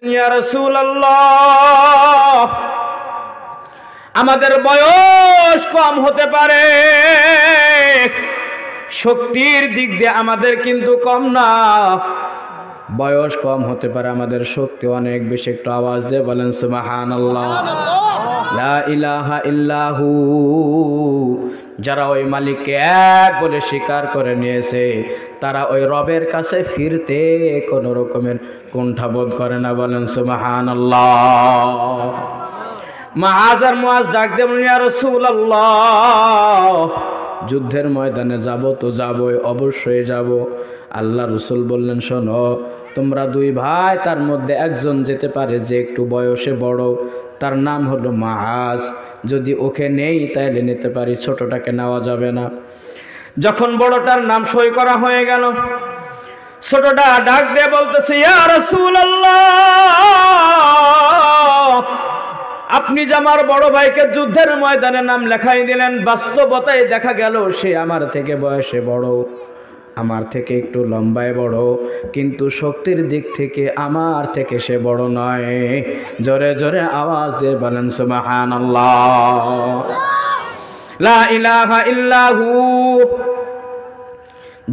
ইয়া রাসূলুল্লাহ, আমাদের বয়স কম হতে পারে, শক্তির দিক দিয়ে আমাদের কিন্তু কম না। বয়স কম হতে পারে, আমাদের শক্তি অনেক বেশি। একটু আওয়াজ দিয়ে বলেন সুবহানাল্লাহ। লা ইলাহা ইল্লাহু। যারা ওই মালিককে এক বলে স্বীকার করে নিয়েছে, তারা ওই রবের কাছে ফিরতে কোনো রকমের কুণ্ঠাবোধ করে না। বলেন সুবহানাল্লাহ। মুআজ আর মুআজ ডাক দিয়ে বলেন, ইয়া রাসূলুল্লাহ, যুদ্ধের ময়দানে যাব তো যাবই, অবশ্যই যাব। আল্লাহ রাসূল বললেন, শোনো, তোমরা দুই ভাই, তার মধ্যে একজন যেতে পারে যে একটু বয়সে বড়, তার নাম হলো মুআজ। যদি ওকে নেই তাহলে নিতে পারি, ছোটটাকে নেওয়া যাবে না। যখন বড়টার নাম সই করা হয়ে গেল, ছোটটা ডাক দিয়ে বলতেছে, ইয়া রাসূলুল্লাহ, আপনি যে আমার বড় ভাইকে যুদ্ধের ময়দানে নাম লেখাই দিলেন, বাস্তবতায় দেখা গেল সে আমার থেকে বয়সে বড়, আমার থেকে একটু লম্বায় বড়, কিন্তু শক্তির দিক থেকে আমার থেকে সে বড় নয়। জোরে জোরে আওয়াজ দিয়ে বলেন সুবহানাল্লাহ। লা ইলাহা ইল্লাহু।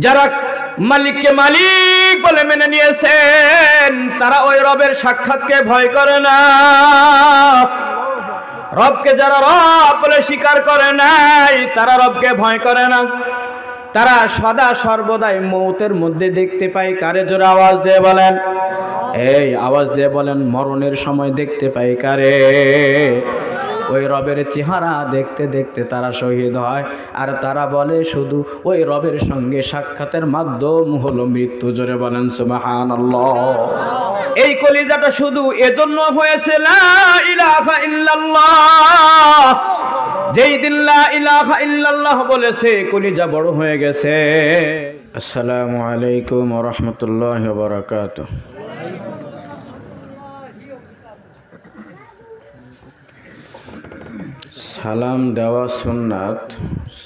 যারা মালিককে মালিক বলে মেনে নিয়েছেন, তারা ওই রবের সাক্ষাৎকে ভয় করে না। রবকে যারা রব বলে স্বীকার করে নাই, তারা রবকে ভয় করে না। তারা সদা সর্বদাই মৌতের মধ্যে দেখতে পায় কারে? জোরে আওয়াজ দিয়ে বলেন, এই আওয়াজ দিয়ে বলেন, মরণের সময় দেখতে পায় কারে? ওই রবের চেহারা দেখতে দেখতে তারা শহীদ হয়। আর তারা বলে শুধু ওই রবের সঙ্গে সাক্ষাতের মাধ্যম হলো মৃত্যু। জোরে বলেন সুবহানাল্লাহ। এই কলিজাটা শুধু এজন্য হয়েছে লা ইলাহা ইল্লাল্লাহ। যেই দিন লা ইলাহা ইল্লাল্লাহ বলেছে, কলিজা বড় হয়ে গেছে। আসসালামু আলাইকুম ওয়া রাহমাতুল্লাহি ওয়া বারাকাতুহু। সালাম দেওয়া সুন্নাত,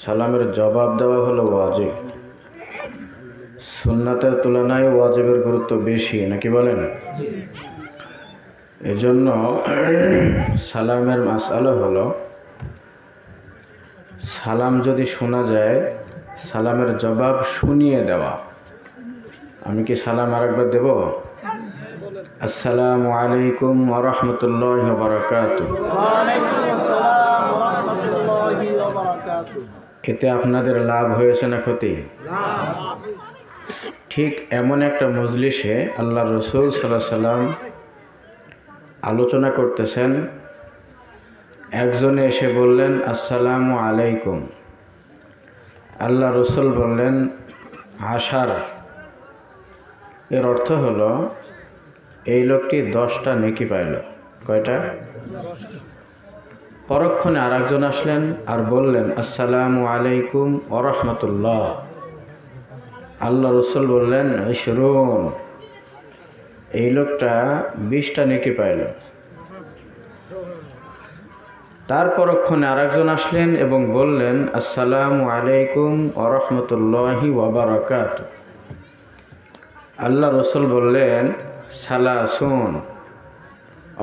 সালামের জবাব দেওয়া হলো ওয়াজিব। সুন্নাতের তুলনায় ওয়াজিবের গুরুত্ব বেশি, নাকি বলেন? এজন্য সালামের মাসআলা হলো, সালাম যদি শোনা যায়, সালামের জবাব শুনিয়ে দেওয়া। আমি কি সালাম আরেকবার দেব? আসসালামু আলাইকুম ওয়া রাহমাতুল্লাহি ওয়া বারাকাতুহু। এতে আপনাদের লাভ হয়েছে না ক্ষতি? ঠিক এমন একটা মজলিসে আল্লাহ রাসূল সাল্লাল্লাহু আলাইহি সাল্লাম আলোচনা করতেছেন, একজনে এসে বললেন আসসালামু আলাইকুম। আল্লাহ রাসূল বললেন আশার। এর অর্থ হলো এই লোকটি 10টা নেকি পাইল। কয়টা? পরক্ষণে আরেকজন আসলেন আর বললেন আসসালামু আলাইকুম ওয়া রাহমাতুল্লাহ। আল্লাহ রাসূল বললেন ইশরুন। এই লোকটা 20টা নেকি পাইল। তার পরক্ষণে আরেকজন আসলেন এবং বললেন আসসালামু আলাইকুম ওয়া রাহমাতুল্লাহি ওয়া বারাকাতুহু। আল্লাহ রাসূল বললেন সালাসুন,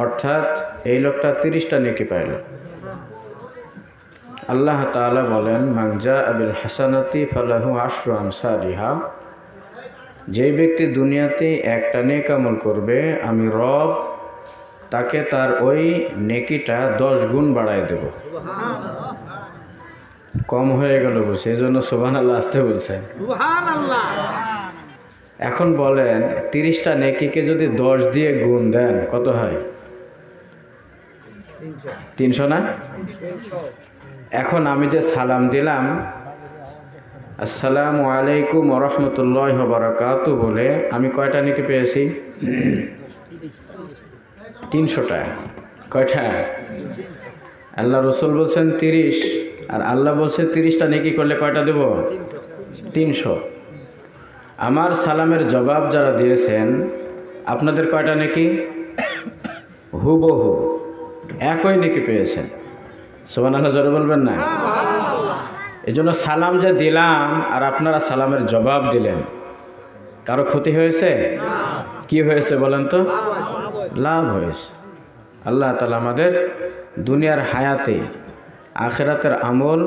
অর্থাৎ এই লোকটা 30টা নেকি পাইল। আল্লাহ তাআলা বলেন মান জাআ বিল হাসানাতি ফালাহু আশরু আমসালিহা। যেই ব্যক্তি দুনিয়াতে একটা নেক আমল করবে, আমি রব তাকে তার ওই নেকিটা 10 গুণ বাড়ায় দেব। কম হয়ে গেল বলছে, এই জন্য সুবহানাল্লাহ আসতে বলছেন। সুবহানাল্লাহ। এখন বলেন 30টা নেকিকে যদি 10 দিয়ে গুণ দেন কত হয়? 300 না? এখন আমি যে সালাম দিলাম আসসালামু আলাইকুম ওয়া রাহমাতুল্লাহি ওয়া বারাকাতুহু বলে, আমি কয়টা নেকি পেয়েছি? 300টা। কয়টা? আল্লাহ রাসূল বলছেন 30, আর আল্লাহ বলছে 30টা নেকি করলে কয়টা দেব? 300। আমার সালামের জবাব যারা দিয়েছেন, আপনাদের কয়টা নেকি? হুবহু একই নেকি পেয়েছেন। সুবহানাল্লাহ জোরে বলবেন না? এজন্য সালাম যে দিলাম আর আপনারা সালামের জবাব দিলেন, কারো ক্ষতি হয়েছে? কি হয়েছে বলেন তো? লাভ হয়েছে। আল্লাহ তাআলা আমাদের দুনিয়ার হায়াতে আখিরাতের আমল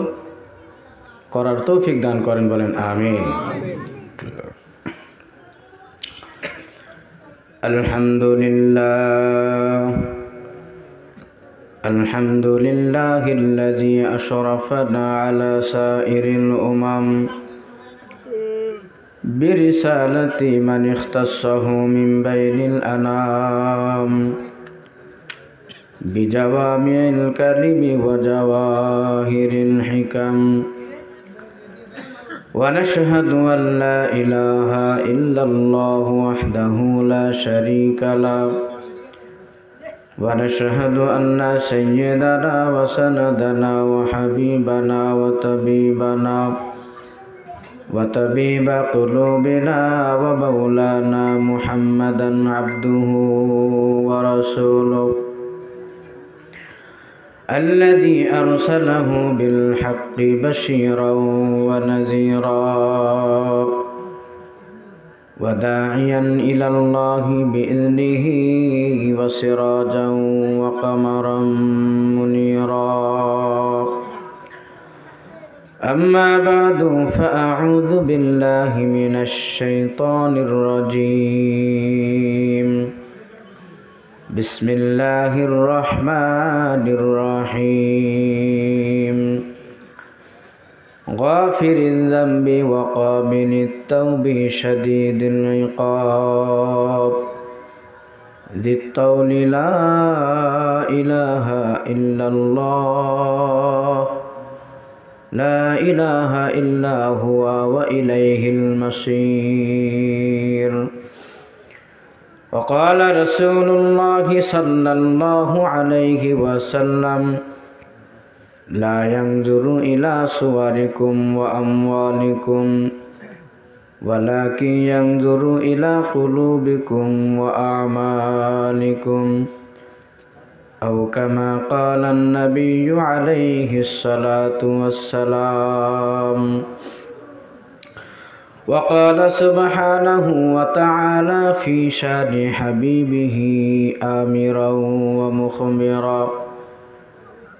করার তৌফিক দান করেন, বলেন আমিন। আলহামদুলিল্লাহিল্লাযী আশরাফানা আলা সাইরিল উমাম বিরিসালাতি মান ইখতাসাহু মিন বাইনিল আনাম বিজাওয়ামিল কালিমি ওয়া জাওয়াহিরিল হিকাম ওয়া নাশহাদু আল লা ইলাহা ইল্লাল্লাহু ওয়াহদাহু লা শারীকা লাহু ওয়া নাশহাদু আন্না সাইয়্যিদানা ওয়া সানাদানা ওয়া হাবিবানা ওয়া তাবিবা কুলুবিনা ওয়া মাওলানা মুহাম্মাদান আবদুহু ওয়া রাসূলুহু الذي أرسله بالحق بشيرا ونذيرا وداعيا إلى الله بإذنه وسراجا وقمرا منيرا أما بعد فأعوذ بالله من الشيطان الرجيم بسم الله الرحمن الرحيم غافر الذنب وقابل التوب شديد العقاب ذي الطول لا إله إلا الله لا إله إلا هو وإليه المصير وقال رسول الله صلى الله عليه وسلم لا ينظر إلى صوركم وأموالكم ولكن ينظر إلى قلوبكم وأعمالكم أو كما قال النبي عليه الصلاة والسلام وقال سبحانه وتعالى في شان حبيبه آمرا ومخبرا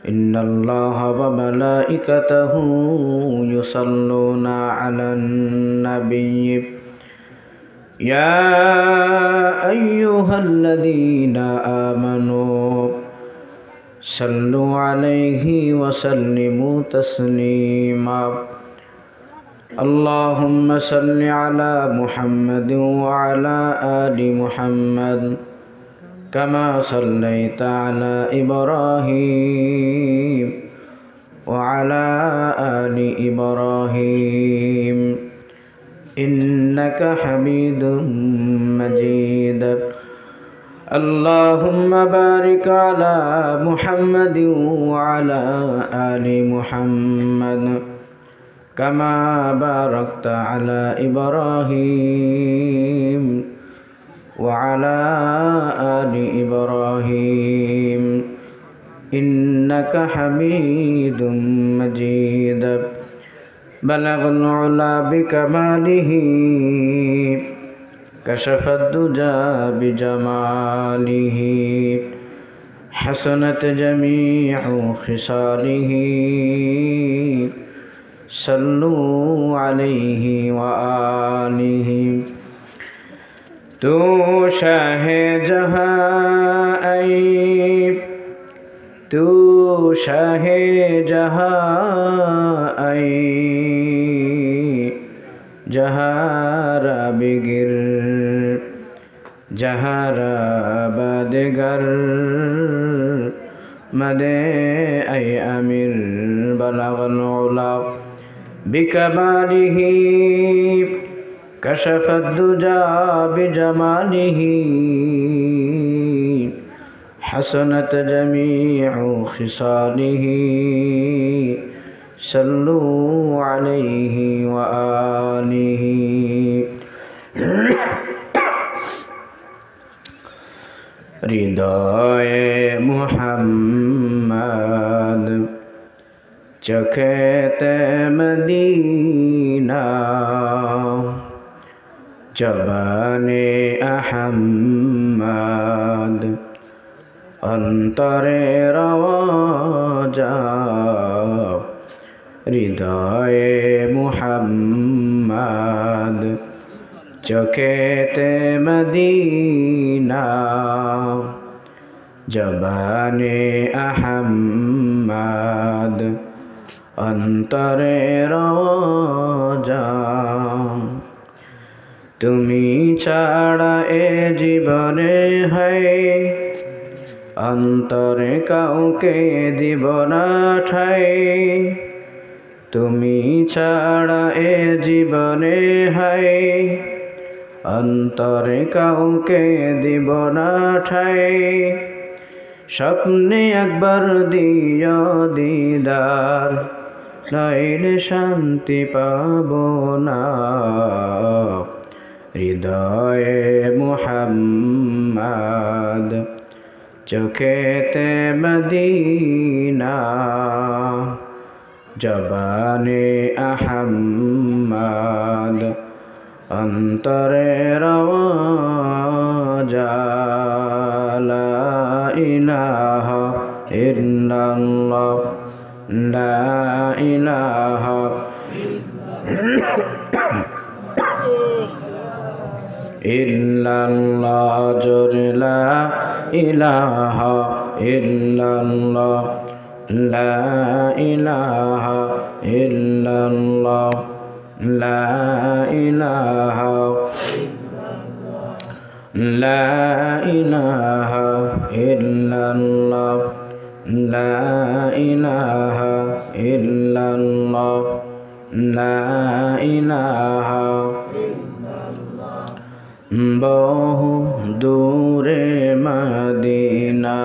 إن الله وملائكته يصلون على النبي يا أيها الذين آمنوا صلوا عليه وسلموا تسليما اللهم صل على محمد وعلى آل محمد كما صليت على إبراهيم وعلى آل إبراهيم إنك حميد مجيد اللهم بارك على محمد وعلى آل محمد كما باركت على إبراهيم وعلى آل إبراهيم إنك حميد مجيد بلغ العلا بكماله كشف الدجى بجماله حسنت جميع خصاله صلوا عليه وآله تو شاہ جہاں ای تو شاہ جہاں ای جہاں را بگر جہاں را بدگر مدے ای امیر بلغ العلا بكماله كشف الدجى بجماله حسنت جميع خصاله صلوا عليه وآله হৃদয়ে মুহাম্মদ চোখেতে মদিনা জবানে আহম্মদ অন্তরের আওয়াজ হৃদয়ে মুহাম্মদ চোখেতে মদিনা জবানে আহম্মদ অন্তরের আওয়াজ তুমি ছাড়া এ জীবনে হয় অন্তরে কাউকে দিব না ঠাই তুমি ছাড়া এ জীবনে হয় অন্তরে কাউকে দিব না ঠাই স্বপ্নে একবার দিও দিদার নইলে শান্তি পাব না হৃদয়ে মুহাম্মদ চোখেতে মদিনা জবানে আহম্মদ অন্তরের আওয়াজ লা ইলাহা ইল্লাল্লাহ লা ইলাহা ইল্লাল্লাহ জোরে লা ইলাহা ইল্লাল্লাহ লা ইলাহা ইল্লাল্লাহ লা ইলাহা লা ইলাহা ইল্লাল্লাহ লা ইলাহা ইল্লাল্লাহ লা ইলাহা বহু দূরে মদিনা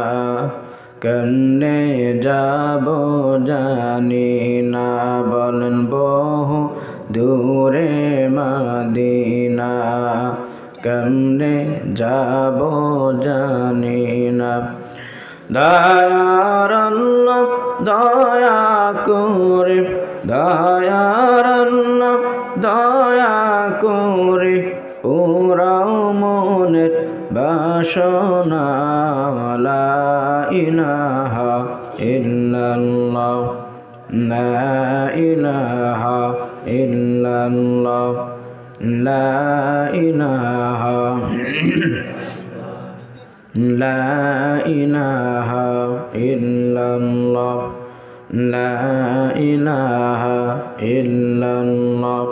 কেমনে যাব জানি না বলেন বহু দূরে মদিনা কেমনে যাব জানি না দয়ার আল্লাহ দয়া করে দয়ার আল্লাহ দয়া করে পুরাও মনের বাসনা লা ইলাহা ইল্লাল্লাহ লা ইলাহা ইল্লাল্লাহ লা ইলাহা লা ইলাহা ইল্লাল্লাহ লা ইলাহা ইল্লাল্লাহ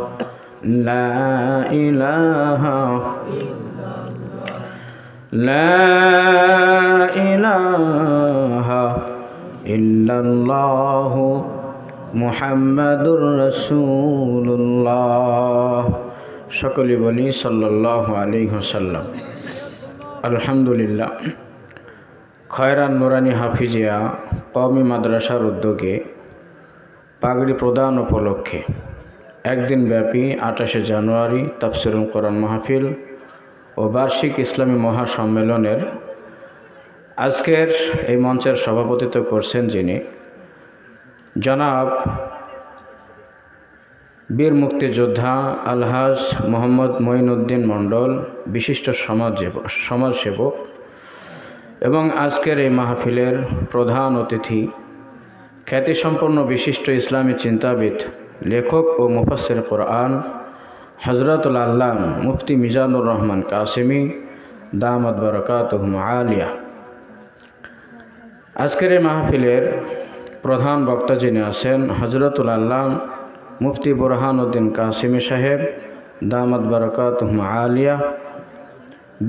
লা ইলাহা লা ইলাহা ইল্লাল্লাহ মুহাম্মাদুর রাসূলুল্লাহ সকলে বলি সাল্লাল্লাহু আলাইহি ওয়াসাল্লাম। আলহামদুলিল্লাহ, খয়রান নুরানি হাফিজিয়া কওমি মাদ্রাসার উদ্যোগে পাগড়ি প্রদান উপলক্ষে একদিন ব্যাপী 28শে জানুয়ারি তাফসিরুল কোরআন মাহফিল ও বার্ষিক ইসলামী মহাসম্মেলনের আজকের এই মঞ্চের সভাপতিত্ব করছেন যিনি জনাব বীর মুক্তিযোদ্ধা আলহাজ মোহাম্মদ মঈনুদ্দিন মণ্ডল, বিশিষ্ট সমাজসেবক এবং আজকের এই মাহফিলের প্রধান অতিথি খ্যাতিসম্পন্ন বিশিষ্ট ইসলামী চিন্তাবিদ, লেখক ও মুফাসসির কোরআন হযরতুল আল্লামা মুফতি মিজানুর রহমান কাসেমি দামাত বারাকাতুহুম আলিয়া। আজকের এই মাহফিলের প্রধান বক্তা যিনি আছেন হযরতুল আল্লামা মুফতি বুরহানুদ্দিন কাসেমি সাহেব দামাত বারাকাতুহুম আলিয়া।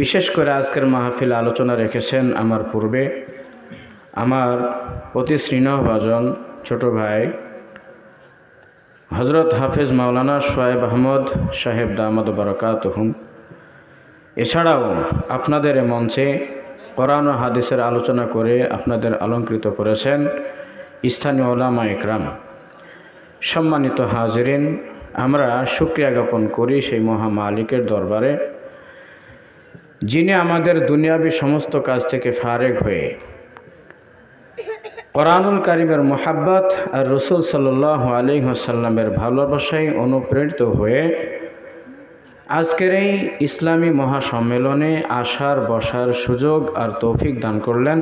বিশেষ করে আজকের মাহফিলে আলোচনা রেখেছেন আমার পূর্বে আমার অতি স্নেহভাজন ছোট ভাই হযরত হাফেজ মাওলানা শোয়েব আহমদ সাহেব দামাত বারাকাতুহুম। এছাড়াও আপনাদের মঞ্চে কোরআন ও হাদিসের আলোচনা করে আপনাদের অলঙ্কৃত করেছেন স্থানীয় উলামা ইকরাম। সম্মানিত হাজিরিন, আমরা শুকরিয়া জ্ঞাপন করি সেই মহা মালিকের দরবারে যিনি আমাদের দুনিয়াবী সমস্ত কাজ থেকে ফারেগ হয়ে কোরআনুল কারীমের মুহাব্বত আর রাসূল সাল্লাল্লাহু আলাইহি ওয়াসাল্লামের ভালোবাসায় অনুপ্রেরিত হয়ে আজকের এই ইসলামী মহাসম্মেলনে আসার বসার সুযোগ আর তৌফিক দান করলেন।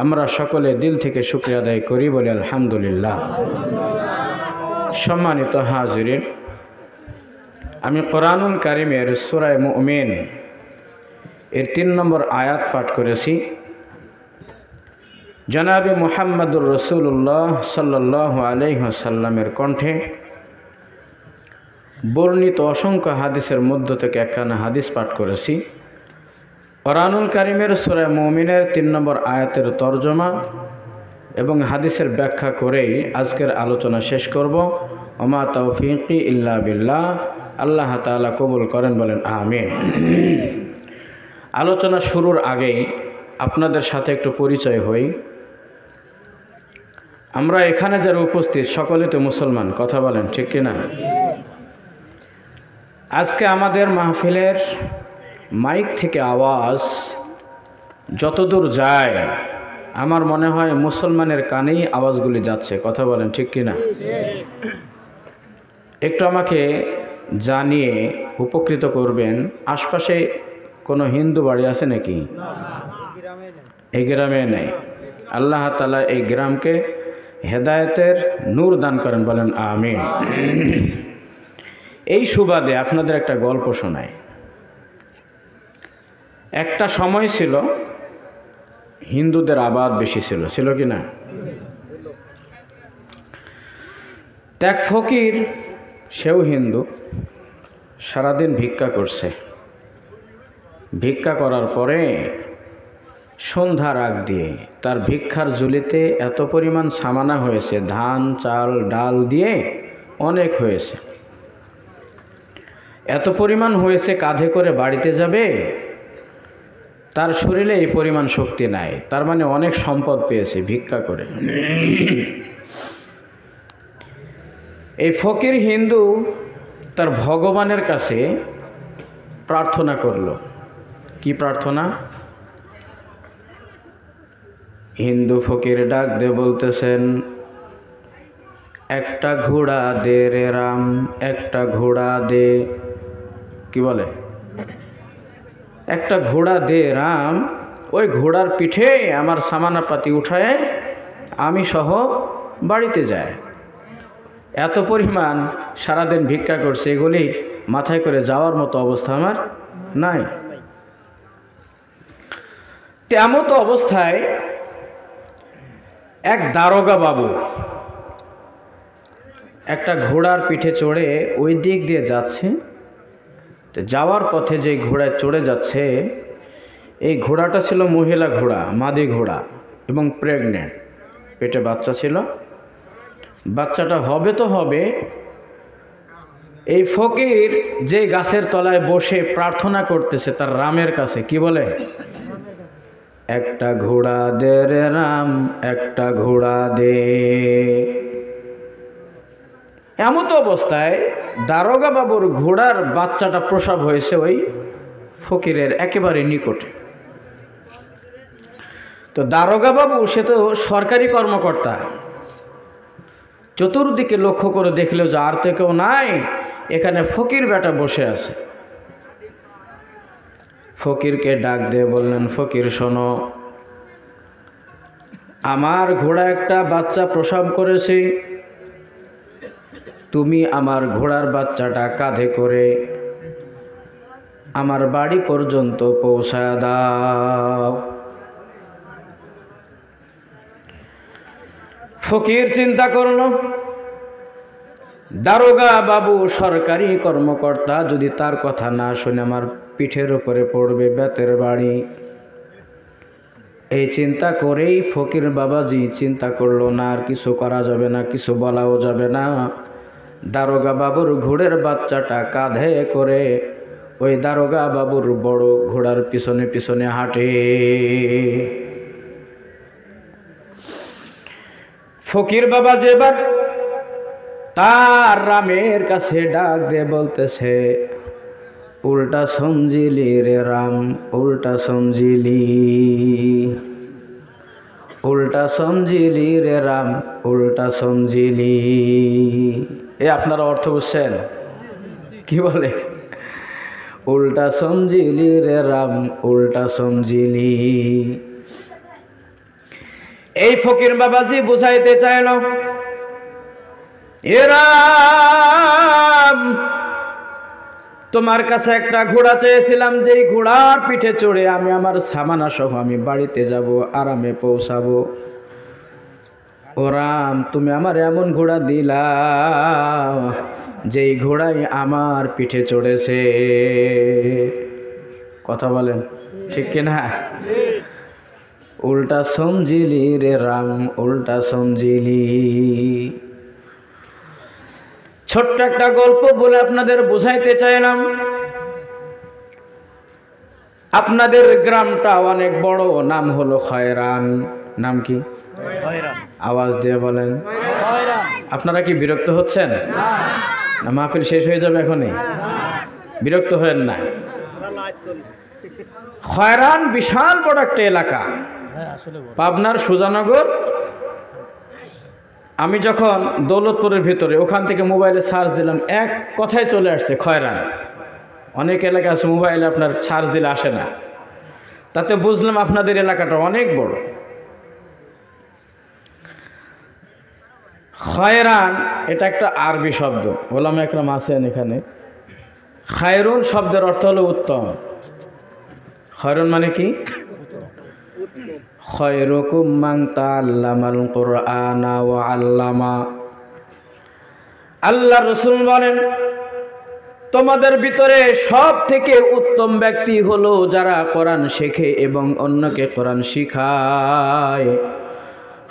আমরা সকলে দিল থেকে শুকরিয়া আদায় করি, বলি আলহামদুলিল্লাহ। সম্মানিত হাজিরিন, আমি কোরআনুল কারীমের সূরা মুমিন এর 3 নম্বর আয়াত পাঠ করেছি। জনাবে মুহাম্মদুর রাসূলুল্লাহ সাল্লাল্লাহু আলাইহি ওয়াসাল্লামের কণ্ঠে বর্ণিত অসংখ্য হাদিসের মধ্য থেকে একখানা হাদিস পাঠ করেছি। কোরআনুল কারীমের সূরা মুমিনের 3 নম্বর আয়াতের তরজমা এবং হাদিসের ব্যাখ্যা করেই আজকের আলোচনা শেষ করব। ওমা তাওফীকি ইল্লা বিল্লাহ। আল্লাহ তাআলা কবুল করেন, বলেন আমিন। আলোচনা শুরুর আগেই আপনাদের সাথে একটু পরিচয় হই। আমরা এখানে যারা উপস্থিত সকলে তো মুসলমান, কথা বলেন ঠিক কিনা? আজকে আমাদের মাহফিলের মাইক থেকে আওয়াজ যতদূর যায় আমার মনে হয় মুসলমানের কানেই আওয়াজগুলি যাচ্ছে, কথা বলেন ঠিক কিনা? একটু আমাকে জানিয়ে উপকৃত করবেন, আশপাশে কোনো হিন্দু বাড়ি আছে নাকি? এই গ্রামে নেই। আল্লাহ তাআলা এই গ্রামকে হেদায়েতের নূর দান করেন, বলেন আমিন। এই সুবাদে আপনাদের একটা গল্প শোনায়। একটা সময় ছিল হিন্দুদের আবাদ বেশি ছিল, ছিল কি না? এক ফকির, সেও হিন্দু, সারাদিন ভিক্ষা করছে। ভিক্ষা করার পরে সন্ধ্যার আগ দিয়ে তার ভিক্ষার ঝুলিতে এত পরিমাণ সামানা হয়েছে, ধান চাল ডাল দিয়ে অনেক হয়েছে। এত পরিমাণ হয়েছে, কাঁধে করে বাড়িতে যাবে, তার শরীরে এই পরিমাণ শক্তি নাই। তার মানে অনেক সম্পদ পেয়েছে ভিক্ষা করে। এই ফকির হিন্দু তার ভগবানের কাছে প্রার্থনা করলো। কি প্রার্থনা? হিন্দু ফকির ডাক দিয়ে বলতেছেন, একটা ঘোড়া দে রে রাম, একটা ঘোড়া দে। কি বলে? একটা ঘোড়া দে রাম, ওই ঘোড়ার পিঠে আমার সামানাপাতি উঠায় আমি সহ বাড়িতে যায়। এত পরিমাণ সারাদিন ভিক্ষা করছে, এগুলি মাথায় করে যাওয়ার মতো অবস্থা আমার নাই। তেমন তো অবস্থায় এক দারোগা বাবু একটা ঘোড়ার পিঠে চড়ে ওই দিক দিয়ে যাচ্ছে। তো যাওয়ার পথে যে ঘোড়ায় চড়ে যাচ্ছে, এই ঘোড়াটা ছিল মহিলা ঘোড়া, মাদি ঘোড়া এবং প্রেগনেন্ট, পেটে বাচ্চা ছিল। বাচ্চাটা হবে তো হবে। এই ফকির যে গাছের তলায় বসে প্রার্থনা করতেছে তার রামের কাছে, কি বলে? একটা ঘোড়া দে রে রাম, একটা ঘোড়া দে। এমন তো অবস্থায় দারোগা বাবুর ঘোড়ার বাচ্চাটা প্রসব হয়েছে ওই ফকিরের একেবারে নিকটে। তো দারোগা বাবু সে তো সরকারি কর্মকর্তা, চতুর্দিকে লক্ষ্য করে দেখলেও যে আর তো কেউ নাই, এখানে ফকির বেটা বসে আছে। ফকিরকে ডাক দিয়ে বললেন, ফকির শোনো, আমার ঘোড়া একটা বাচ্চা প্রসব করেছে, তুমি আমার ঘোড়ার বাচ্চাটা কাঁধে করে আমার বাড়ি পর্যন্ত পৌঁছায় দাও। ফকির চিন্তা করল, দারোগা বাবু সরকারি কর্মকর্তা, যদি তার কথা না শুনে আমার পিঠের উপরে পড়বে বেতের বাড়ি। এই চিন্তা করেই ফকির বাবাজি চিন্তা করলো, না আর কিছু করা যাবে না, কিছু বলাও যাবে না। দারোগা বাবুর ঘোড়ার বাচ্চাটা কাঁধে করে ওই দারোগা বাবুর বড় ঘোড়ার পিছনে পিছনে হাঁটে। ফকির বাবা যেবার তার রামের কাছে ডাক দিয়ে বলতেছে, উল্টা সমঝিলি রে রাম, উল্টা সমঝিলি, উল্টা সমঝিলি রে রাম, উল্টা সমঝিলি। এ আপনারা অর্থ বুঝছেন? কি বলে? উল্টা সমঝিলি রে রাম, উল্টা সমঝিলি। এই ফকির বাবাজি বুঝাইতে চাইল, এরা তোমার কাছে একটা ঘোড়া চেয়েছিলাম, যেই ঘোড়ার পিঠে চড়ে আমি আমার সামানা সহ আমি বাড়িতে যাব, আরামে পৌঁছাবো। ও রাম, তুমি আমার এমন ঘোড়া দিলা যেই ঘোড়াই আমার পিঠে চড়েছে। কথা বলেন ঠিক কিনা? উল্টা সমঝিলি রে রাম, উল্টা সমঝিলি। ছোট্ট একটা গল্প বলে আপনাদের বুঝাইতে চাইলাম। আপনাদের গ্রামটা অনেক বড়, নাম হলো খয়রান। নাম কি? আওয়াজ দিয়ে বলেন। আপনারা কি বিরক্ত হচ্ছেন? না মাহফিল শেষ হয়ে যাবে এখনই? বিরক্ত হয়েন না। খয়রান বিশাল বড় একটা এলাকা, পাবনার সুজানগর। আমি যখন দৌলতপুরের ভিতরে, ওখান থেকে মোবাইলে সার্চ দিলাম, এক কথায় চলে আসছে খয়রান। অনেক এলাকা আছে মোবাইলে আপনার সার্চ দিলে আসে না, তাতে বুঝলাম আপনাদের এলাকাটা অনেক বড়। খয়রান এটা একটা আরবি শব্দ, ওলামা একরাম আছেন এখানে। খায়রুন শব্দের অর্থ হলো উত্তম। খয়রুন মানে কি? খয়রুকুম মান তাআল্লামাল কুরআনা ওয়া আল্লামা। আল্লাহ রাসূল বলেন, তোমাদের ভিতরে সব থেকে উত্তম ব্যক্তি হলো যারা কোরআন শেখে এবং অন্যকে কোরআন শিখায়।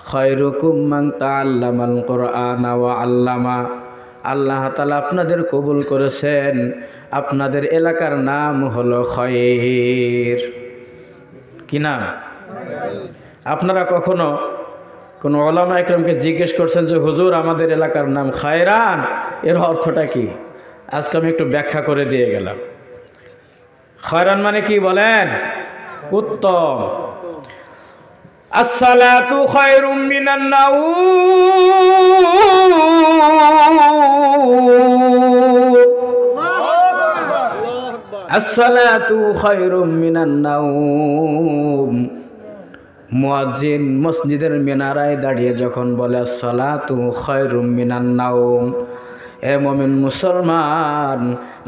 খয়রুকুম মান তাআল্লামাল কুরআনা ওয়া আল্লামা। আল্লাহ তাআলা আপনাদের কবুল করেছেন, আপনাদের এলাকার নাম হলো খয়ের। কি নাম? আপনারা কখনো কোনো ওলামা একরামকে জিজ্ঞেস করছেন যে হুজুর আমাদের এলাকার নাম খয়রান, এর অর্থটা কি? আজকে আমি একটু ব্যাখ্যা করে দিয়ে গেলাম। খয়রান মানে কি বলেন? উত্তম। আসসালাতু খায়রুম মিনান নাওম। আসসালাতু খায়রুম মিনান নাওম। মুয়াজ্জিন মসজিদের মিনারায় দাঁড়িয়ে যখন বলে আসসালাতু খায়রুম মিনান নাওম, এ মুমিন মুসলমান,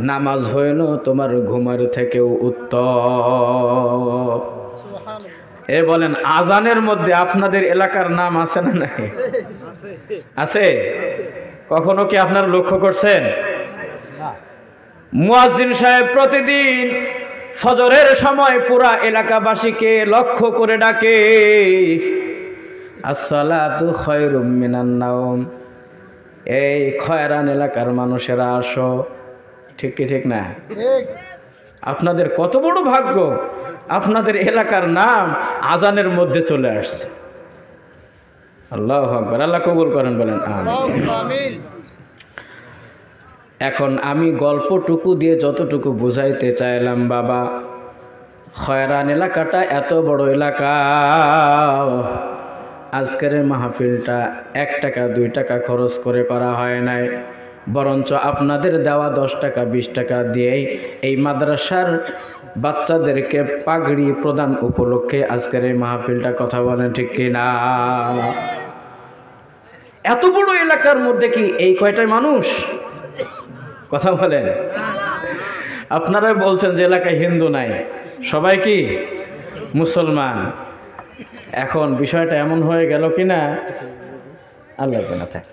নামাজ হইল তোমার ঘুমের থেকেও উত্তম। এ বলেন, আজানের মধ্যে আপনাদের এলাকার নাম আছে না নাই? আছে? কখনো কি আপনারা লক্ষ্য করছেন? মুয়াজ্জিন সাহেব প্রতিদিন ফজরের সময় পুরা এলাকাবাসীকে লক্ষ্য করে ডাকে, আসসালাতু খায়রুম মিনান নাওম। এই খয়রান এলাকার মানুষেরা আসো। ঠিক কি ঠিক না? আপনাদের কত বড় ভাগ্য, আপনাদের এলাকার নাম আজানের মধ্যে চলে আসছে। আল্লাহু আকবার। আল্লাহ কবুল করেন, বলেন আমিন। এখন আমি গল্পটুকু দিয়ে যতটুকু বুঝাইতে চাইলাম, বাবা খয়রান এলাকাটা এত বড় এলাকা। আজকের মাহফিলটা 1 টাকা 2 টাকা খরচ করে করা হয় নাই, বরঞ্চ আপনাদের দেওয়া 10 টাকা 20 টাকা দিয়েই এই মাদ্রাসার বাচ্চাদেরকে পাগড়ি প্রদান উপলক্ষে আজকের এই মাহফিলটা। কথা বলেন ঠিক কিনা? এত বড় এলাকার মধ্যে কি এই কয়টাই মানুষ? কথা বলেন। আপনারা বলছেন যে এলাকায় হিন্দু নাই, সবাই কি মুসলমান। এখন বিষয়টা এমন হয়ে গেল কিনা, আল্লাহ জানে থাকে,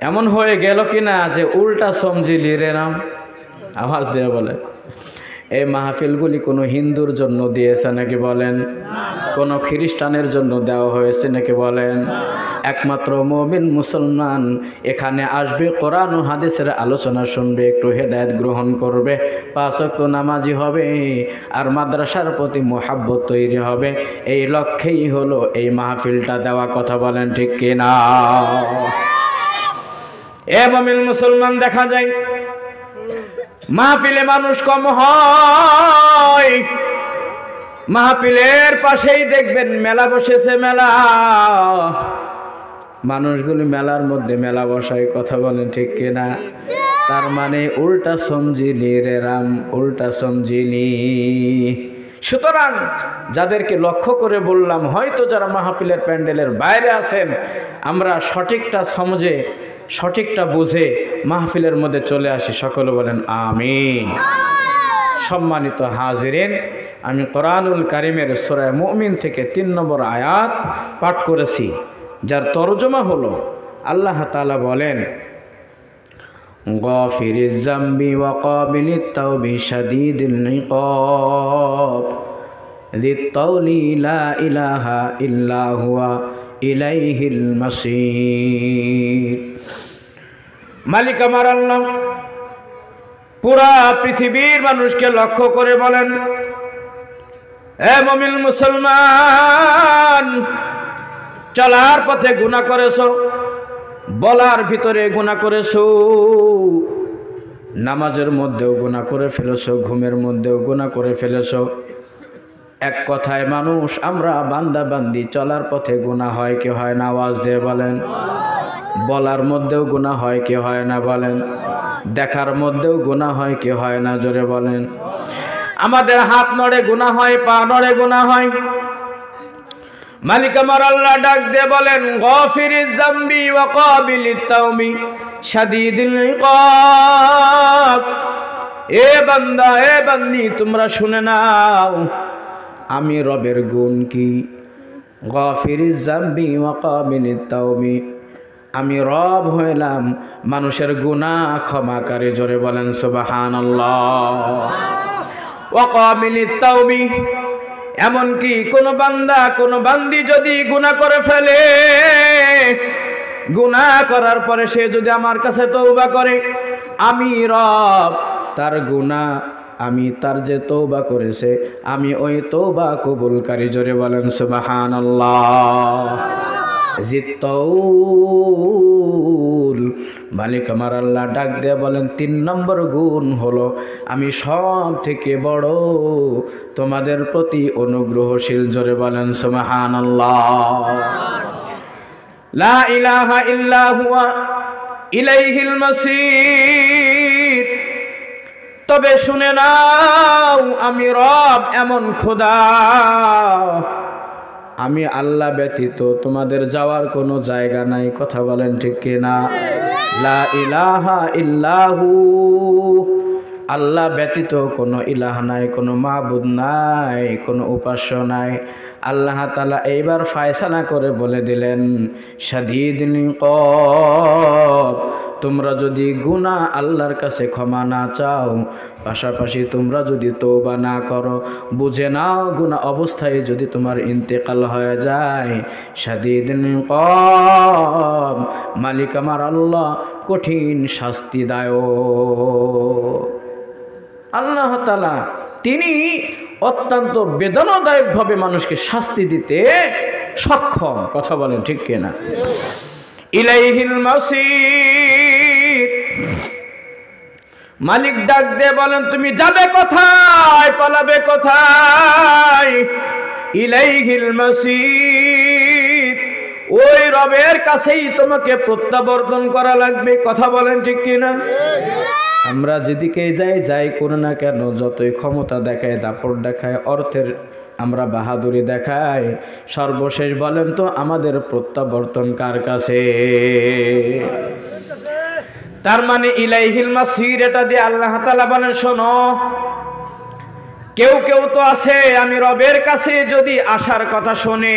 এমন হয়ে গেল কিনা যে উল্টা সমঝিলি রে রাম। আওয়াজ দিয়ে বলে, এই মাহফিলগুলি কোনো হিন্দুর জন্য দিয়েছে নাকি বলেন? কোনো খ্রিস্টানের জন্য দেওয়া হয়েছে নাকি বলেন? একমাত্র মুমিন মুসলমান এখানে আসবে, কোরআন ও হাদিসের আলোচনা শুনবে, একটু হেদায়েত গ্রহণ করবে, 5 ওয়াক্ত নামাজি হবে, আর মাদ্রাসার প্রতি মোহাব্বত তৈরি হবে। এই লক্ষ্যেই হলো এই মাহফিলটা দেওয়া। কথা বলেন ঠিক কিনা? এ মুমিন মুসলমান, দেখা যায় মাহফিলে মানুষ কম হয়, মাহফিলের পাশেই দেখবেন মেলা বসেছে, মেলা। মানুষগুলি মেলার মধ্যে মেলা বসায়। কথা বলেন ঠিক কিনা? তার মানে উল্টা সমঝিলি রে রাম, উল্টা সমঝিলি। সুতরাং যাদেরকে লক্ষ্য করে বললাম, হয়তো যারা মাহফিলের প্যান্ডেলের বাইরে আছেন, আমরা সঠিকটা সমঝে সঠিকটা বুঝে মাহফিলের মধ্যে চলে আসি। সকলে বলেন আমিন। সম্মানিত হাজিরিন, আমি কোরআনুল কারীমের সূরা মুমিন থেকে 3 নম্বর আয়াত পাঠ করেছি, যার তরজমা হলো আল্লাহ তাআলা বলেন, গাফিরিজ যামবি ওয়া কাবিলিত তাওবি শাদীদুল ইকাব যিত তাওলি লা ইলাহা ইল্লা হুয়া ইলাইহিল মাসীর। মালিক আমার আল্লাহ পুরা পৃথিবীর মানুষকে লক্ষ্য করে বলেন, এ মুমিন মুসলমান, চলার পথে গুনাহ করেছো, বলার ভিতরে গুনাহ করেছো, নামাজের মধ্যেও গুনাহ করে ফেলেছো, ঘুমের মধ্যেও গুনাহ করে ফেলেছো। এক কথায় মানুষ আমরা বান্দা বান্দি, চলার পথে গুনাহ হয় কি হয় না? আওয়াজ দিয়ে বলেন। বলার মধ্যেও গুনাহ হয় কি হয় না? বলেন। দেখার মধ্যেও গুনাহ হয় কি হয় না? জোরে বলেন। আমাদের হাত নড়ে গুনাহ হয়, পা নড়ে গুনাহ হয়। মালিক আমার আল্লাহ ডাক দিয়ে বলেন, গাফিরিজ যামবি ওয়া কাবিলিত তাওবি শাদীদুল ইকাব। এ বান্দা, এ বান্দি, তোমরা শুনে নাও, আমি রবের গুণ কি? গাফিরিজ যামবি ওয়া কাবিলিত তাওবি, আমি রব হইলাম মানুষের গুনাহ ক্ষমাকারী। জোরে বলেন সুবহানাল্লাহ। ওয়া কাবিলিত তাওবি, এমনকি কোন বান্দা কোন বান্দি যদি গুনাহ করে ফেলে, গুনাহ করার পরে সে যদি আমার কাছে তওবা করে, আমি রব তার গুনাহ, আমি তার যে তওবা করেছে, আমি ওই তওবা কবুলকারী। জোরে বলেন সুবহানাল্লাহ। জিত্তাউল, মালিক আমার আল্লাহ ডাক দিয়ে বলেন, 3 নম্বর গুণ হলো আমি সব থেকে বড় তোমাদের প্রতি অনুগ্রহশীল। জোরে বলেন সুবহানাল্লাহ। লা ইলাহা ইল্লা হুয়া ইলাইহিল মাসীর। তবে শুনে নাও, আমি রব এমন খোদা, আমি আল্লাহ ব্যতীত তোমাদের যাওয়ার কোনো জায়গা নাই। কথা বলেন ঠিক কিনা? লা ইলাহা ইল্লাহু, আল্লাহ ব্যতীত কোনো ইলাহ নাই, কোনো মাবুদ নাই, কোনো উপাস্য নাই। আল্লাহ তাআলা এইবার ফায়সালা করে বলে দিলেন, শাদীদুল ইকাব, তোমরা যদি গুনাহ আল্লাহর কাছে ক্ষমা না চাও, পাশাপাশি তোমরা যদি তওবা না করো, বুঝে নাও গুনাহ অবস্থায় যদি তোমার ইন্তেকাল হয়ে যায়, শাদীদুল ইকাব, মালিক আমার আল্লাহ কঠিন শাস্তিদায়ক। আল্লাহ তাআলা তিনি অত্যন্ত বেদনাদায়কভাবে মানুষকে শাস্তি দিতে সক্ষম। কথা বলেন ঠিক কিনা? ইলাইহিল মাসীর। মালিক ডাক দিয়ে বলেন, তুমি যাবে কোথায়, পালাবে কোথায়? ইলাইহিল মাসীর, ওই রবের কাছেই তোমাকে প্রত্যাবর্তন করা লাগবে। কথা বলেন ঠিক কিনা? আমরা যেদিকে যাই করে না কেন, যতই ক্ষমতা দেখায়, দাপট দেখায়, অর্থের আমরা বাহাদুরি দেখাই, সর্বশেষ বলেন তো আমাদের প্রত্যাবর্তন কার কাছে? তার মানে ইলাইহিল মাসির, এটা দিয়ে আল্লাহ তাআলা বলেন, শোনো, কেউ কেউ তো আছে আমি রবের কাছে যদি আসার কথা শোনে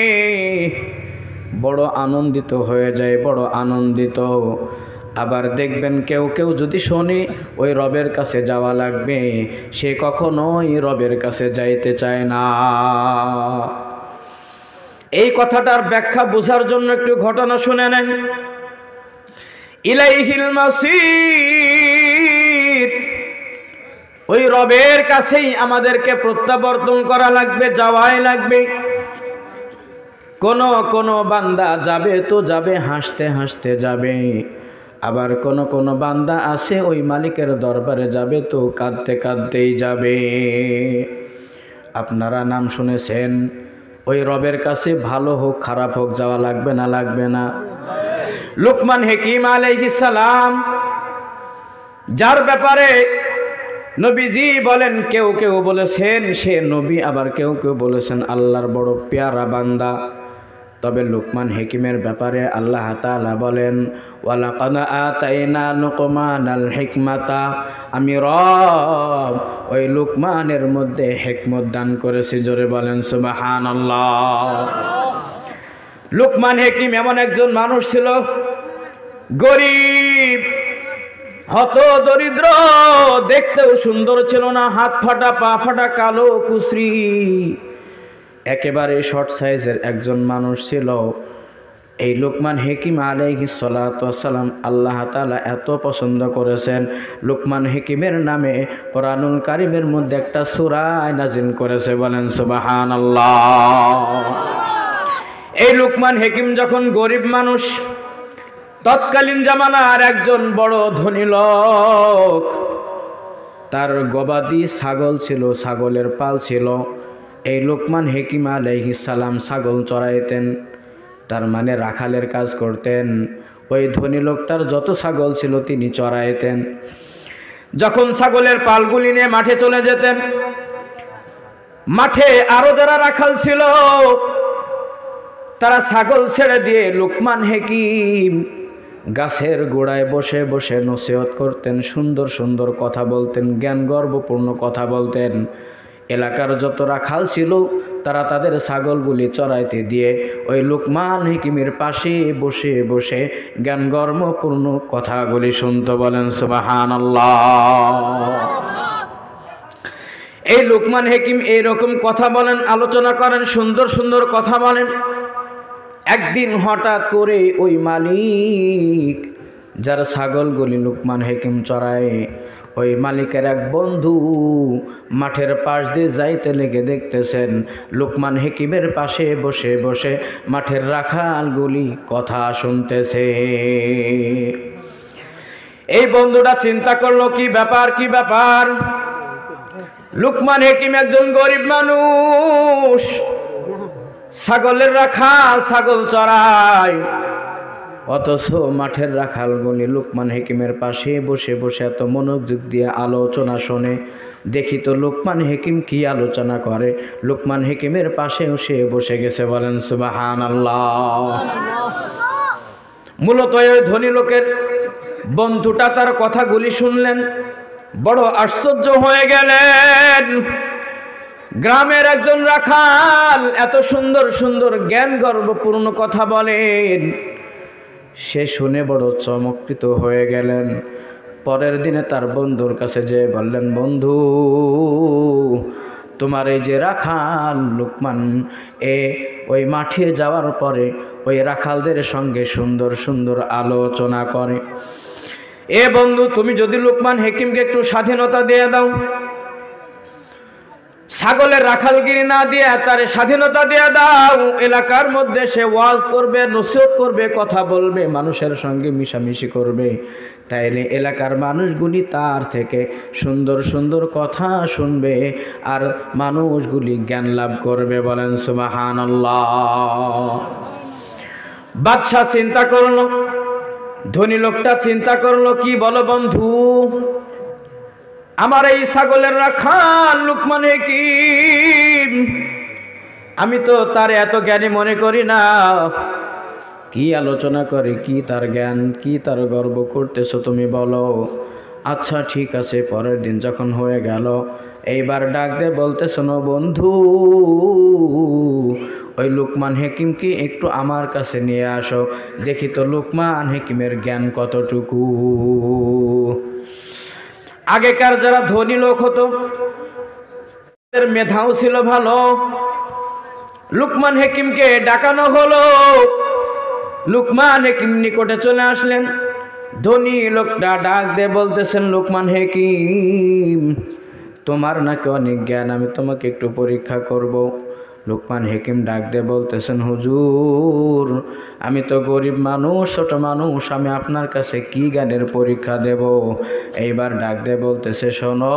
বড় আনন্দিত হয়ে যায়, বড় আনন্দিত। আবার দেখবেন কেউ কেউ যদি শোনে ওই রবের কাছে যাওয়া লাগবে, সে কখনোই রবের কাছে যাইতে চায় না। এই কথাটার ব্যাখ্যা বোঝার জন্য একটু ঘটনা শুনে নেন। ইলাইহিল মাসির, ওই রবের কাছেই আমাদেরকে প্রত্যাবর্তন করা লাগবে, যাওয়াই লাগবে। কোন বান্দা যাবে তো যাবে হাসতে হাসতে যাবে, আবার কোন বান্দা আছে ওই মালিকের দরবারে যাবে তো কাঁদতে কাঁদতেই যাবে। আপনারা নাম শুনেছেন, ওই রবের কাছে ভালো হোক খারাপ হোক যাওয়া লাগবে না? লাগবে না? লোকমান হাকিম আলাইহিস সালাম, যার ব্যাপারে নবীজি বলেন কেউ কেউ বলেছেন সে নবী, আবার কেউ কেউ বলেছেন আল্লাহর বড় পেয়ারা বান্দা। তবে লুকমান হিকিমের ব্যাপারে আল্লাহ তাআলা বলেন ওয়ালাকাদ আতাইনা লুকমানাল হিকমাতা, আমি রব ওই লুকমানের মধ্যে হিকমত দান করেছি। জোরে বলেন সুবহানাল্লাহ। লুকমান হিকিম এমন একজন মানুষ ছিল, গরিব, হত দরিদ্র, দেখতেও সুন্দর ছিল না, হাত ফাটা পা ফাটা কালো কুচরি, একেবারে শর্ট সাইজের একজন মানুষ ছিল। এই লুকমান হিকিম আলাইহিস সালাতু ওয়াস সালাম আল্লাহ তাআলা এত পছন্দ করেছেন, লুকমান হিকিমের নামে কোরআনুল কারীমের মধ্যে একটা সূরা নাযিল করেছে। বলেন সুবহানাল্লাহ। এই লুকমান হিকিম যখন গরিব মানুষ, তৎকালীন জামানার একজন বড় ধনী লোক, তার গবাদি ছাগল ছিল, ছাগলের পাল ছিল। এই লুকমান হিকিম আলাইহিস সালাম ছাগল চড়াইতেন, তার মানে রাখালের কাজ করতেন। ওই ধনী লোকটার যত ছাগল ছিল তিনি চড়াইতেন। যখন ছাগলের পালগুলি নিয়ে মাঠে চলে যেতেন, মাঠে আরো যারা রাখাল ছিল তারা ছাগল ছেড়ে দিয়ে লুকমান হিকিম গাছের গোড়ায় বসে বসে নসিহত করতেন, সুন্দর সুন্দর কথা বলতেন, জ্ঞান গর্বপূর্ণ কথা বলতেন। এলাকার যত রাখাল ছিল তারা তাদের ছাগলগুলি চড়াইতে দিয়ে ওই লুকমান হিকিমের পাশে বসে বসে জ্ঞান গর্বপূর্ণ কথাগুলি শুনতে। বলেন সুবহানাল্লাহ। এই লুকমান হিকিম এইরকম কথা বলেন, আলোচনা করেন, সুন্দর সুন্দর কথা বলেন। একদিন হঠাৎ করে ওই মালিক যার ছাগলগুলি লুকমান হিকিম চড়ায়, ওই মালিকের এক বন্ধু মাঠের পাশ দিয়ে যাইতে লেগে দেখতেছেন লুকমান হিকিমের পাশে বসে বসে মাঠের রাখালগুলি কথা শুনতেছে। এই বন্ধুটা চিন্তা করলো কি ব্যাপার, কি ব্যাপার। লুকমান হিকিম একজন গরিব মানুষ, ছাগলের রাখাল, ছাগল চড়ায়, অথচ মাঠের রাখালগুলি লুকমান হিকিমের পাশে বসে বসে এত মনোযোগ দিয়ে আলোচনা শোনে। দেখি তো লুকমান হিকিম কি আলোচনা করে। লুকমান হিকিমের পাশেও সে বসে গেছে। বলেন সুবহানাল্লাহ। মূলত ওই ধনী লোকের বন্ধুটা তার কথাগুলি শুনলেন, বড় আশ্চর্য হয়ে গেলেন। গ্রামের একজন রাখাল এত সুন্দর সুন্দর জ্ঞান গর্বপূর্ণ কথা বলেন, সে শুনে বড় চমৎকৃত হয়ে গেলেন। পরের দিনে তার বন্ধুর কাছে যেয়ে বললেন, বন্ধু, তোমার এই যে রাখাল লুকমান ওই মাঠে যাওয়ার পরে ওই রাখালদের সঙ্গে সুন্দর সুন্দর আলোচনা করে। এ বন্ধু, তুমি যদি লুকমান হিকিমকে একটু স্বাধীনতা দিয়ে দাও, ছাগলের রাখালগিরি না দিয়ে তার স্বাধীনতা দিয়ে দাও, এলাকার মধ্যে সে ওয়াজ করবে, নসিহত করবে, কথা বলবে, মানুষের সঙ্গে মিশামিশি করবে, তাইলে এলাকার মানুষগুলি তার থেকে সুন্দর সুন্দর কথা শুনবে আর মানুষগুলি জ্ঞান লাভ করবে। বলেন সুবহানাল্লাহ। বাদশা চিন্তা করলো, ধনী লোকটা চিন্তা করলো, কি বলো বন্ধু, আমার এই ছাগলের রাখাল লুকমান হিকিম, আমি তো তার এত জ্ঞানী মনে করি না। কি আলোচনা করে, কি তার জ্ঞান, কি তার গর্ব করতেছো তুমি বলো। আচ্ছা ঠিক আছে। পরের দিন যখন হয়ে গেল, এইবার ডাক দে বলতেছ, না বন্ধু, ওই লুকমান হিকিমকে একটু আমার কাছে নিয়ে আসো, দেখি তো লুকমান হিকিমের জ্ঞান কতটুকু। আগেকার যারা ধনী লোক হতো তাদের মেধাও ছিল ভালো। লুকমান হিকিমকে ডাকানো হলো, লুকমান হিকিম নিকটে চলে আসলেন। ধনী লোকটা ডাক দিয়ে বলতেছেন, লুকমান হিকিম, তোমার নাকি অনেক জ্ঞান, আমি তোমাকে একটু পরীক্ষা করব। লুকমান হিকিম ডাক দিয়ে বলতেছেন, হুজুর, আমি তো গরিব মানুষ, ছোট মানুষ, আমি আপনার কাছে কি জ্ঞানের পরীক্ষা দেব। এইবার ডাক দিয়ে বলতেছে, শোনো,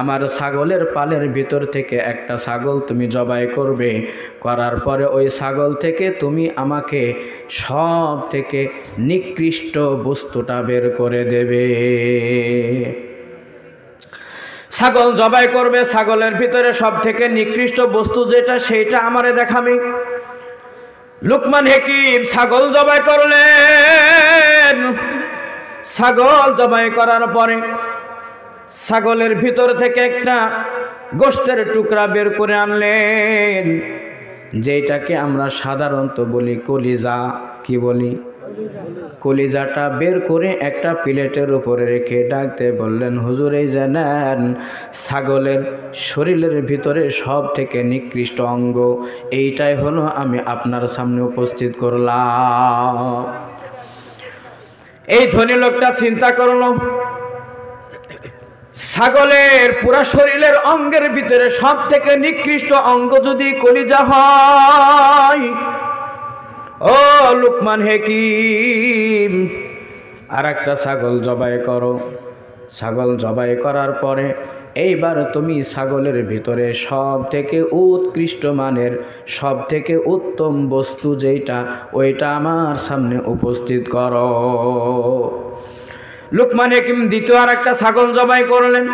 আমার ছাগলের পালের ভিতর থেকে একটা ছাগল তুমি জবাই করবে, করার পরে ওই ছাগল থেকে তুমি আমাকে সব থেকে নিকৃষ্ট বস্তুটা বের করে দেবে। ছাগল জবাই করবে, ছাগলের ভিতরে সব থেকে নিকৃষ্ট বস্তু যেটা সেইটা আমারে দেখাবি। লুকমান হাকিম ছাগল জবাই করলেন। ছাগল জবাই করার পরে ছাগলের ভিতর থেকে একটা গোশতের টুকরা বের করে আনলেন, যেটাকে আমরা সাধারণত বলি কলিজা। কি বলি? কলিজাটা বের করে একটা প্লেটের উপরে রেখে ডাকতে বললেন, হুজুর এই যে নেন, ছাগলের শরীরের ভিতরে সব থেকে নিকৃষ্ট অঙ্গ এইটাই হলো আমি আপনার সামনে উপস্থিত করলাম। এই ধনী লোকটা চিন্তা করলো, ছাগলের পুরা শরীরের অঙ্গের ভিতরে সব থেকে নিকৃষ্ট অঙ্গ যদি কলিজা হয়, ও লুকমান হাকিম আর একটা ছাগল জবাই করো। ছাগল জবাই করার পরে এইবার তুমি ছাগলের ভিতরে সব থেকে উৎকৃষ্ট মানের সব থেকে উত্তম বস্তু যেটা ওইটা আমার সামনে উপস্থিত করো। লুকমান হাকিম দ্বিতীয় আর একটা ছাগল জবাই করলেন।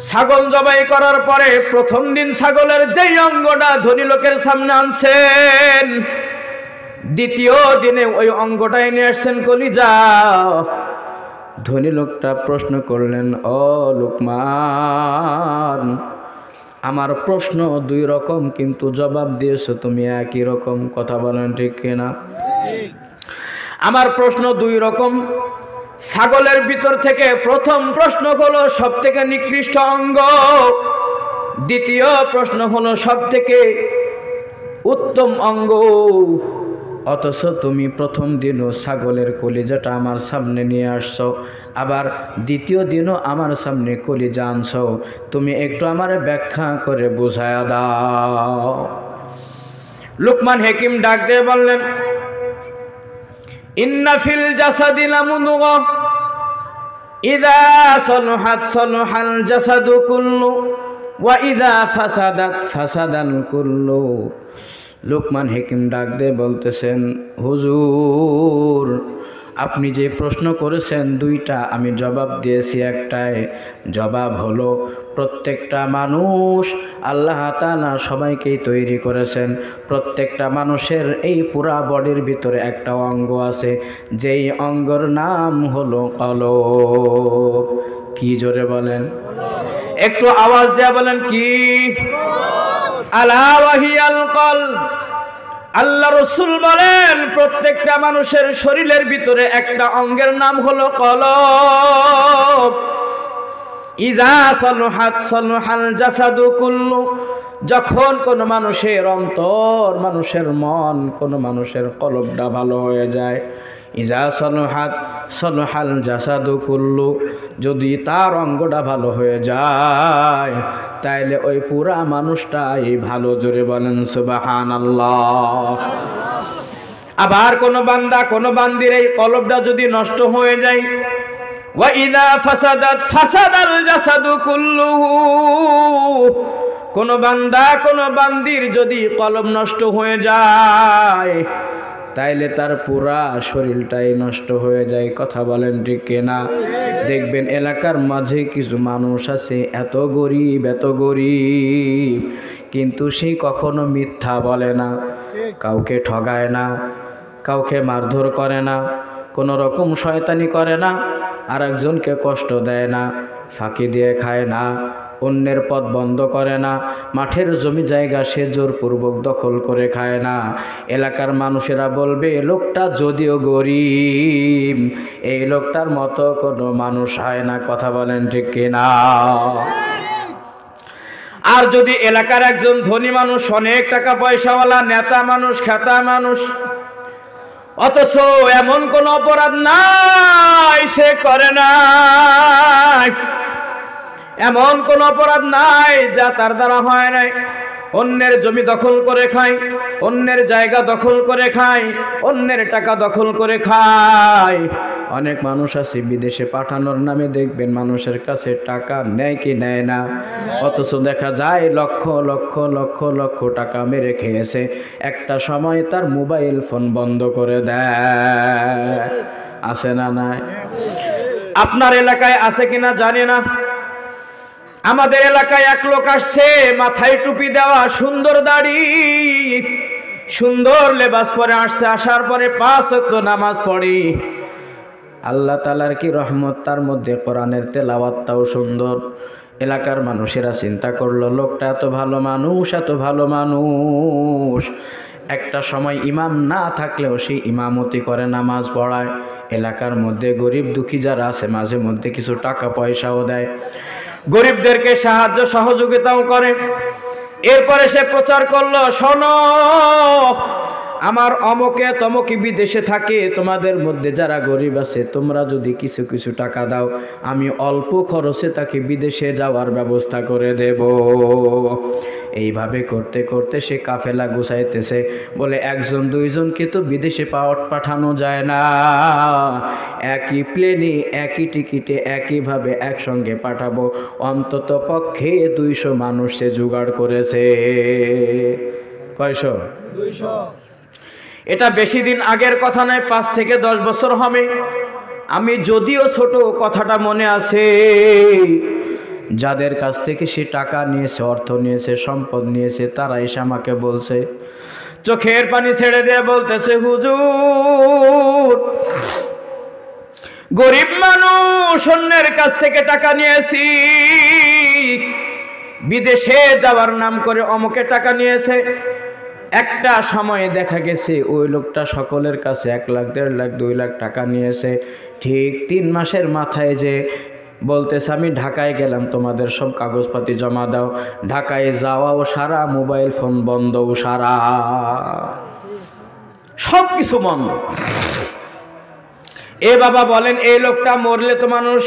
ছাগল জবাই করার পরে প্রথম দিন ছাগলের যেই অঙ্গটা ধনী লোকের সামনে আনছেন, দ্বিতীয় দিনে ওই অঙ্গটাই নিয়ে আসছেন কলিজা। ধনী লোকটা প্রশ্ন করলেন, ও লুকমান, আমার প্রশ্ন দুই রকম কিন্তু জবাব দিয়েছো তুমি একই রকম। কথা বলেন ঠিক কিনা? আমার প্রশ্ন দুই রকম। ছাগলের ভিতর থেকে প্রথম প্রশ্ন হলো সব থেকে নিকৃষ্ট অঙ্গ, দ্বিতীয় প্রশ্ন হলো সব থেকে উত্তম অঙ্গ। অথচ তুমি প্রথম দিনও ছাগলের কলিজাটা আমার সামনে নিয়ে আসছো, আবার দ্বিতীয় দিনও আমার সামনে কলিজা আনছো। তুমি একটু আমার ব্যাখ্যা করে বুঝায়া দাও। লুকমান হাকিম ডাক দিয়ে বললেন, ইন্না ফিল জাসাদি লামুদগা ইযা সালুহাত সালুহাল জাসাদু কুল্লু ওয়া ইযা ফাসাদাত ফাসাদাল কুল্লু। লুকমান হাকিম ডাক দিয়ে বলতেছেন, হুজুর আপনি যে প্রশ্ন করেছেন দুইটা, আমি জবাব দিয়েছি একটাই। জবাব হলো প্রত্যেকটা মানুষ আল্লাহ তাআলা সবাইকেই তৈরি করেছেন। প্রত্যেকটা মানুষের এই পুরা বডির ভিতরে একটা অঙ্গ আছে, যেই অঙ্গর নাম হলো কলব। কি জোরে বলেন, একটু আওয়াজ দেয়া বলেন, কি? আলা ওয়াহিয়াল কলব। আল্লাহ রাসূল বলেন প্রত্যেকটা মানুষের শরীরের ভিতরে একটা অঙ্গের নাম হলো কলব। ইযা সালুহাত সালুহাল জাসাদু কুল্লু। যখন কোন মানুষের অন্তর, মানুষের মন, কোন মানুষের কলবটা ভালো হয়ে যায়, ইযা সালুহাত সালুহাল জাসাদু কুল্লু, যদি তার অঙ্গটা ভালো হয়ে যায় তাইলে ওই পুরা মানুষটাই ভালো। জোরে বলেন সুবহানাল্লাহ। আবার কোন বান্দা কোন বান্দির এই কলবটা যদি নষ্ট হয়ে যায়, ওয়া ইযা ফাসাদাত ফাসাদাল জাসাদু কুল্লুহু, কোন বান্দা কোন বান্দির যদি কলব নষ্ট হয়ে যায় তাইলে তার পুরা শরীরটাই নষ্ট হয়ে যায়। কথা বলেন ঠিক কিনা? দেখবেন এলাকার মাঝে কিছু মানুষ আছে এত গরিব এত গরিব, কিন্তু সে কখনো মিথ্যা বলে না, কাউকে ঠগায় না, কাউকে মারধর করে না, কোনো রকম শয়তানি করে না, আর একজনকে কষ্ট দেয় না, ফাঁকি দিয়ে খায় না, অন্যের পথ বন্ধ করে না, মাঠের জমি জায়গা সে জোরপূর্বক দখল করে খায় না। এলাকার মানুষেরা বলবে লোকটা যদিও গরিব, এই লোকটার মতো কোনো মানুষ হয় না। কথা বলেন ঠিক কিনা? আর যদি এলাকার একজন ধনী মানুষ, অনেক টাকা পয়সাওয়ালা নেতা মানুষ, খেতা মানুষ, অথচ এমন কোন অপরাধ নাই সে করে না, এমন কোন অপরাধ নাই যা তার দ্বারা হয় নাই, অন্যের জমি দখল করে খায়, অন্যের জায়গা দখল করে খায়, অন্যের টাকা দখল করে খায়। অনেক মানুষ আছে বিদেশে পাঠানোর নামে দেখবেন মানুষের কাছে টাকা নেয় কি নেয় না, অথচ দেখা যায় লক্ষ লক্ষ লক্ষ লক্ষ টাকা মেরে খেয়েছে, একটা সময় তার মোবাইল ফোন বন্ধ করে দেয়। আছে না নাই? আপনার এলাকায় আছে কিনা জানি না। আমাদের এলাকায় এক লোক আসছে, মাথায় টুপি দেওয়া, সুন্দর দাড়ি, সুন্দর লেবাস পরে আসছে। আসার পরে 5 ওয়াক্ত নামাজ পড়ে। আল্লাহ তাআলার কি রহমত, তার মধ্যে কোরআনের তেলাওয়াতটাও সুন্দর। এলাকার মানুষেরা চিন্তা করলো, লোকটা এত ভালো মানুষ, এত ভালো মানুষ, একটা সময় ইমাম না থাকলেও সে ইমামতি করে, নামাজ পড়ায়। এলাকার মধ্যে গরিব দুঃখী যারা আছে মাঝে মধ্যে কিছু টাকা পয়সাও দেয়, গরিবদেরকে সাহায্য সহযোগিতাও করে। এরপরে সে প্রচার করলো, শোনো, আমার অমকে তমকে বিদেশে থাকে, তোমাদের মধ্যে যারা গরিব আছে তোমরা যদি কিছু কিছু টাকা দাও, আমি অল্প খরচে তাকে বিদেশে যাওয়ার ব্যবস্থা করে দেব। এইভাবে করতে করতে সে কাফেলা গুছাইতেছে। বলে 1 2জনকে তো বিদেশে পাঠানো যায় না, একই প্লেনে একই টিকিটে একইভাবে একসঙ্গে পাঠাবো, অন্তত পক্ষে 200 মানুষ সে জোগাড় করেছে। কয়শো? 200। এটা বেশি দিন আগের কথা নয়, 5 থেকে 10 বছর হবে। আমি যদিও ছোট, কথাটা মনে আছে। যাদের কাছ থেকে সে টাকা নিয়েছে, অর্থ নিয়েছে, সম্পদ নিয়েছে, তারা এসে আমাকে বলছে, চোখের পানি ছেড়ে দিয়ে বলতেছে, হুজুর, গরিব মানুষ, অন্যের কাছ থেকে টাকা নিয়েছি, বিদেশে যাওয়ার নাম করে অমুকে টাকা নিয়েছে। একটা সময়ে দেখা গেছে ওই লোকটা সকলের কাছে 1 লাখ, 1.5 লাখ, 2 লাখ টাকা নিয়েছে। ঠিক 3 মাসের মাথায় যে বলতেছে, আমি ঢাকায় গেলাম, তোমাদের সব কাগজপাতি জমা দাও। ঢাকায় যাওয়াও সারা, মোবাইল ফোন বন্ধও সারা, সব কিছু বন্ধ। এ বাবা বলেন, এই লোকটা মরলে তো মানুষ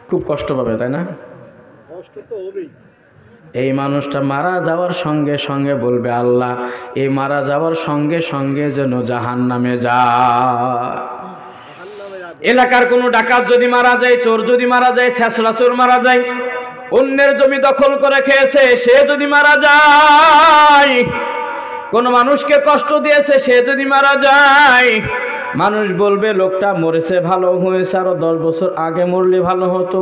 খুব কষ্ট পাবে, তাই না? কষ্ট তো হবেই। এই মানুষটা মারা যাওয়ার সঙ্গে সঙ্গে বলবে, আল্লাহ, এই মারা যাওয়ার সঙ্গে সঙ্গে যেন জাহান্নামে যায়। এলাকার কোনো ডাকাত যদি মারা যায়, চোর যদি মারা যায়, ছেঁচড়া চোর মারা যায়, অন্যের জমি দখল করে খেয়েছে সে যদি মারা যায়, কোনো মানুষকে কষ্ট দিয়েছে সে যদি মারা যায়, মানুষ বলবে লোকটা মরেছে ভালো হয়েছে, আরো 10 বছর আগে মরলে ভালো হতো।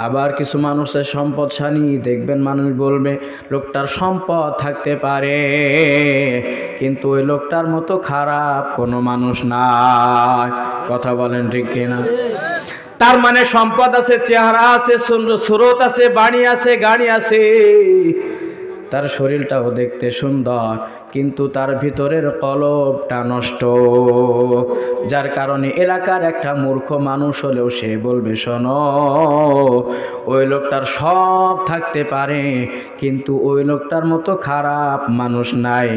আবার কিছু মানুষের সম্পদশালী দেখবেন, মানুষ বলবে লোকটার সম্পদ থাকতে পারে কিন্তু ওই লোকটার মতো খারাপ কোনো মানুষ নাই। কথা বলেন ঠিক কিনা? তার মানে সম্পদ আছে, চেহারা আছে, সুরত আছে, বাড়ি আছে, গাড়ি আছে, তার শরীরটাও দেখতে সুন্দর, কিন্তু তার ভিতরের কলবটা নষ্ট। যার কারণে এলাকার একটা মূর্খ মানুষ হলেও সে বলবে, শোনো, ওই লোকটার সব থাকতে পারে কিন্তু ওই লোকটার মতো খারাপ মানুষ নাই,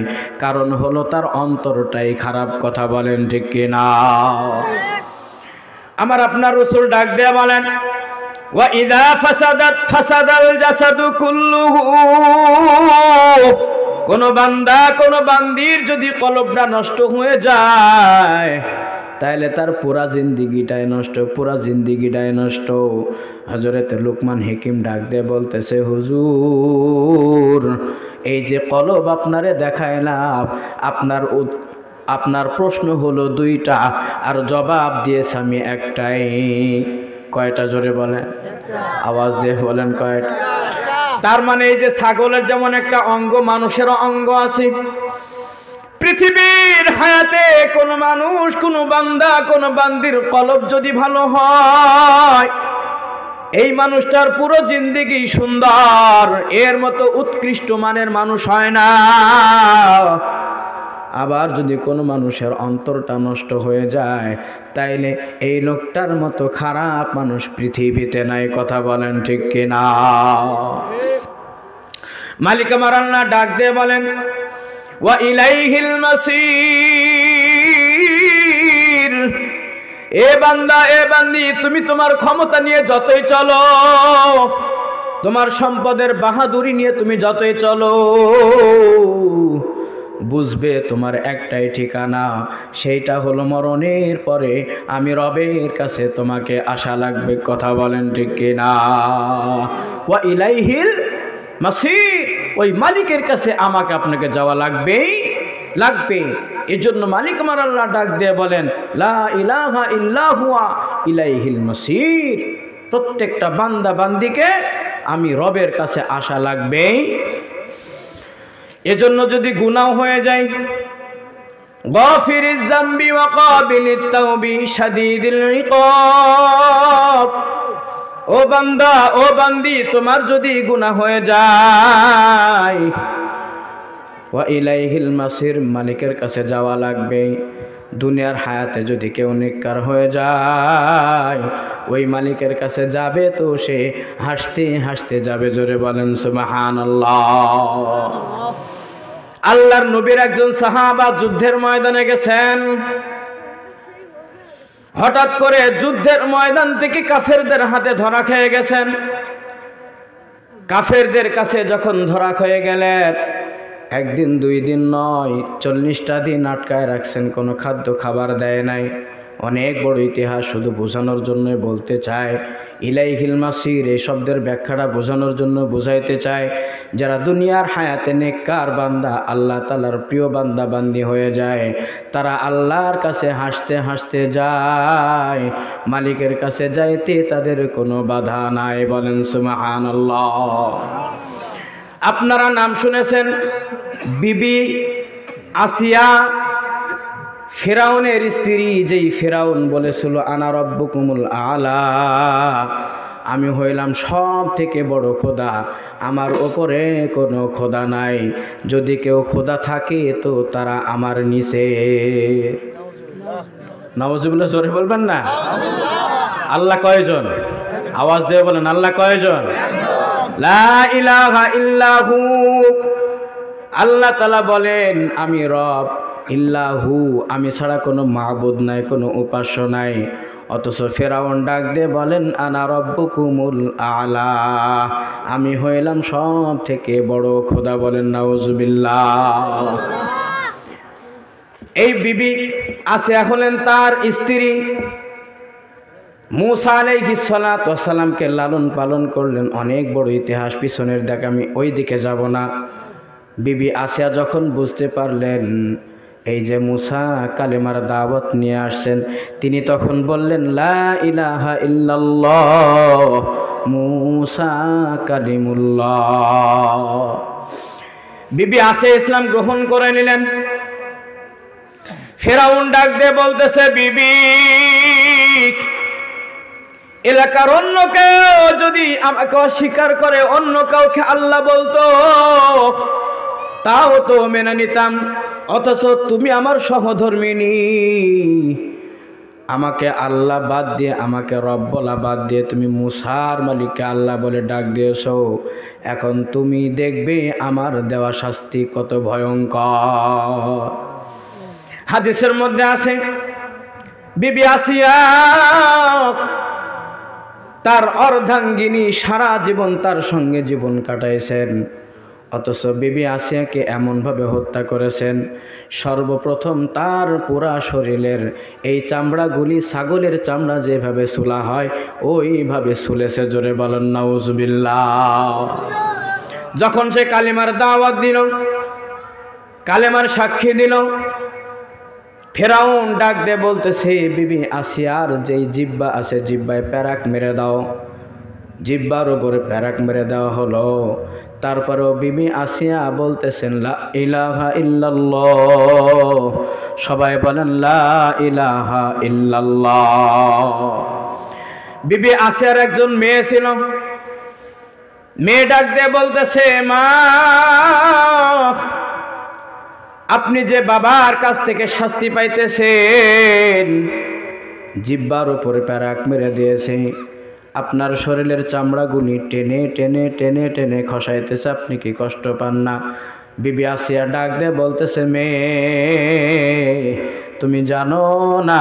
কারণ হলো তার অন্তরটাই খারাপ। কথা বলেন ঠিক কিনা? আমার আপনার রাসূল ডাক দিয়ে বলেন, وَإِذَا فَسَدَتْ فَسَدَ الْجَسَدُ كُلُّهُ। কোন বান্দা কোন বান্দির যদি কলবটা নষ্ট হয়ে যায় তাহলে তার পুরা জিন্দিগিটাই নষ্ট, পুরা জিন্দিগিটাই নষ্ট। হযরত লুকমান হাকিম ডাক দিয়ে বলতেছে, হুজুর, এই যে কলব আপনারে দেখাইলাম, আপনার প্রশ্ন হলো 2টা আর জবাব দিয়েছি আমি একটাই। কয়টা? জোরে বলেন, আওয়াজ দিয়ে বলেন, কয়টা? তার মানে এই যে ছাগলের যেমন একটা অঙ্গ, মানুষের অঙ্গ আছে। পৃথিবীর হায়াতে কোন মানুষ, কোন বান্দা, কোন বান্দির কলব যদি ভালো হয়, এই মানুষটার পুরো জিন্দেগি সুন্দর, এর মতো উৎকৃষ্ট মানের মানুষ হয় না। আবার যদি কোনো মানুষের অন্তরটা নষ্ট হয়ে যায় তাইলে এই লোকটার মতো খারাপ মানুষ পৃথিবীতে নাই। কথা বলেন ঠিক কিনা? মালিক আমার আল্লাহ ডাক দিয়ে বলেন, ওয়া ইলাইহিল মাসির। এ বান্দা, এ বান্দি, তুমি তোমার ক্ষমতা নিয়ে যতই চলো, তোমার সম্পদের বাহাদুরি নিয়ে তুমি যতই চলো, বুঝবে তোমার একটাই ঠিকানা, সেইটা হলো মরণের পরে আমি রবের কাছে তোমাকে আশা লাগবে। কথা বলেন ঠিক কিনা? ওয়া ইলাইহিল মাসির, ওই মালিকের কাছে আমাকে আপনাকে যাওয়া লাগবেই লাগবে। এজন্য মালিক আমার আল্লাহ ডাক দিয়ে বলেন, লা ইলাহা ইল্লা হুয়া ইলাইহিল মাসির। প্রত্যেকটা বান্দা বান্দিকে আমি রবের কাছে আসা লাগবেই। এজন্য যদি গুনাহ হয়ে যায়, গাফিরিজ যামবি ওয়া কাবিলিত তাওবি শাদীদুল ইকাব, ও বান্দা ও বান্দি তোমার যদি গুনাহ হয়ে যায়, ওয়া ইলাইহিল মাসির মালিকের কাছে যাওয়া লাগবে। দুনিয়ার হায়াতে যদি কেউ নেককার হয়ে যায়, ওই মালিকের কাছে যাবে তো সে হাসতে হাসতে যাবে। জোরে বলেন সুবহানাল্লাহ। আল্লাহর নবীর একজন সাহাবা যুদ্ধের ময়দানে গেছেন। হঠাৎ করে যুদ্ধের ময়দান থেকে কাফেরদের হাতে ধরা খেয়ে গেছেন। কাফেরদের কাছে যখন ধরা খেয়ে গেলেন, একদিন দুই দিন নয়, 40টা দিন আটকায় রাখছেন, কোনো খাদ্য খাবার দেয় নাই। অনেক বড় ইতিহাস, শুধু বোঝানোর জন্য বলতে চায়। ইলাইহিল মাসির এই শব্দের ব্যাখ্যাটা বোঝানোর জন্য বোঝাইতে চায়, যারা দুনিয়ার হায়াতে নেককার বান্দা, আল্লাহ তাআলার প্রিয় বান্দা বান্দি হয়ে যায়, তারা আল্লাহর কাছে হাসতে হাসতে যায়, মালিকের কাছে যাইতে তাদের কোনো বাধা নাই। বলেন সুবহানাল্লাহ। আপনারা নাম শুনেছেন বিবি আসিয়া, ফিরাউনের স্ত্রী, যেই ফিরাউন বলেছিল আনা রব্বুকুমুল আলা, আমি হইলাম সব থেকে বড় খোদা, আমার ওপরে কোনো খোদা নাই, যদি কেউ খোদা থাকে তো তারা আমার নিচে। নাউজুবিল্লাহ, জোরে বলবেন না। আল্লাহ কয়জন? আওয়াজ দিয়ে বলেন, আল্লাহ কয়জন? লা ইলাহা ইল্লাহু, আল্লাহ তাআলা বলেন আমি রব, ইল্লাহু, আমি ছাড়া কোনো মাবুদ নাই, কোনো উপাস্য নাই। অথচ ফেরাউন ডাক দিয়ে বলেন আনা রব্বুকুমুল আলা, আমি হইলাম সব থেকে বড় খোদা। বলেন নাউজুবিল্লাহ। এই বিবি আসিয়া হলেন তার স্ত্রী। মূসা আলাইহিস সালাতু ওয়াস সালামকে লালন পালন করলেন। অনেক বড় ইতিহাস, পিছনের দিকে আমি ওই দিকে যাব না। বিবি আসিয়া যখন বুঝতে পারলেন এই যে মূসা কালেমার দাওয়াত নিয়ে আসছেন, তিনি তখন বললেন লা ইলাহা ইল্লাল্লাহ মূসা কালিমুল্লাহ। বিবি আসিয়া ইসলাম গ্রহণ করে নিলেন। ফিরাউন ডাক দিয়ে বলতেছে, বিবি, এলাকার অন্য কেউ যদি আমাকে অস্বীকার করে, অন্য কাউকে আল্লাহ বলতো, তাও তো মেনে নিতাম। অথচ তুমি আমার সহধর্মিনী, আমাকে আল্লাহ বাদ দিয়ে, আমাকে রব বলা বাদ দিয়ে তুমি মূসার মালিককে আল্লাহ বলে ডাক দিয়েছো। এখন তুমি দেখবে আমার দেওয়া শাস্তি কত ভয়ঙ্কর। হাদিসের মধ্যে আছে বিবি আসিয়া তার অর্ধাঙ্গিনী সারা জীবন তার সঙ্গে জীবন কাটাইছেন, অথচ বিবি আসিয়াকে এমনভাবে হত্যা করেছেন, সর্বপ্রথম তার পুরা শরীরের এই চামড়াগুলি ছাগলের চামড়া যেভাবে সুলা হয় ওইভাবে সুলেছে। জোরে বলেন নাউজুবিল্লাহ। যখন সে কালিমার দাওয়াত দিল, কালেমার সাক্ষী দিল, ফেরাউন ডাক দিয়ে বলতেছে, বিবি আসিয়ার যেই জিব্বা আছে জিব্বায় প্যারাক মেরে দাও। জিব্বার উপরে প্যারাক মেরে দেওয়া হলো। তারপরেও বিবি আসিয়া বলতেছেন লা ইলাহা ইল্লাল্লাহ। সবাই বলেন লা ইলাহা ইল্লাল্লাহ। বিবি আসিয়ার একজন মেয়ে ছিল। মেয়ে ডাক দিয়ে বলতেছে, মা, আপনি যে বাবার কাছ থেকে শাস্তি পাইতেছেন, জিব্বার উপরে প্যারাক মেরে দিয়েছে, আপনার শরীরের চামড়াগুলি টেনে টেনে টেনে টেনে খসাইতেছে, আপনি কি কষ্ট পান না? বিবি আসিয়া ডাক দিয়ে বলতেছে, মেয়ে, তুমি জানো না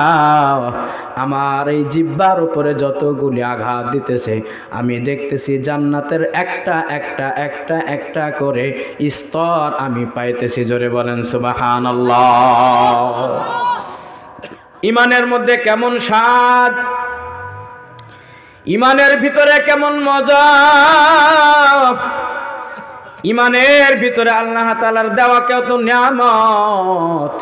আমার এই জিব্বার উপরে যতগুলি আঘাত দিতেছে, আমি দেখতেছি জান্নাতের একটা একটা একটা একটা করে স্তর আমি পাইতেছি। জোরে বলেন সুবহানাল্লাহ। ইমানের মধ্যে কেমন স্বাদ, ইমানের ভিতরে কেমন মজা, ইমানের ভিতরে আল্লাহ তাআলার দেওয়া কত নিয়ামত।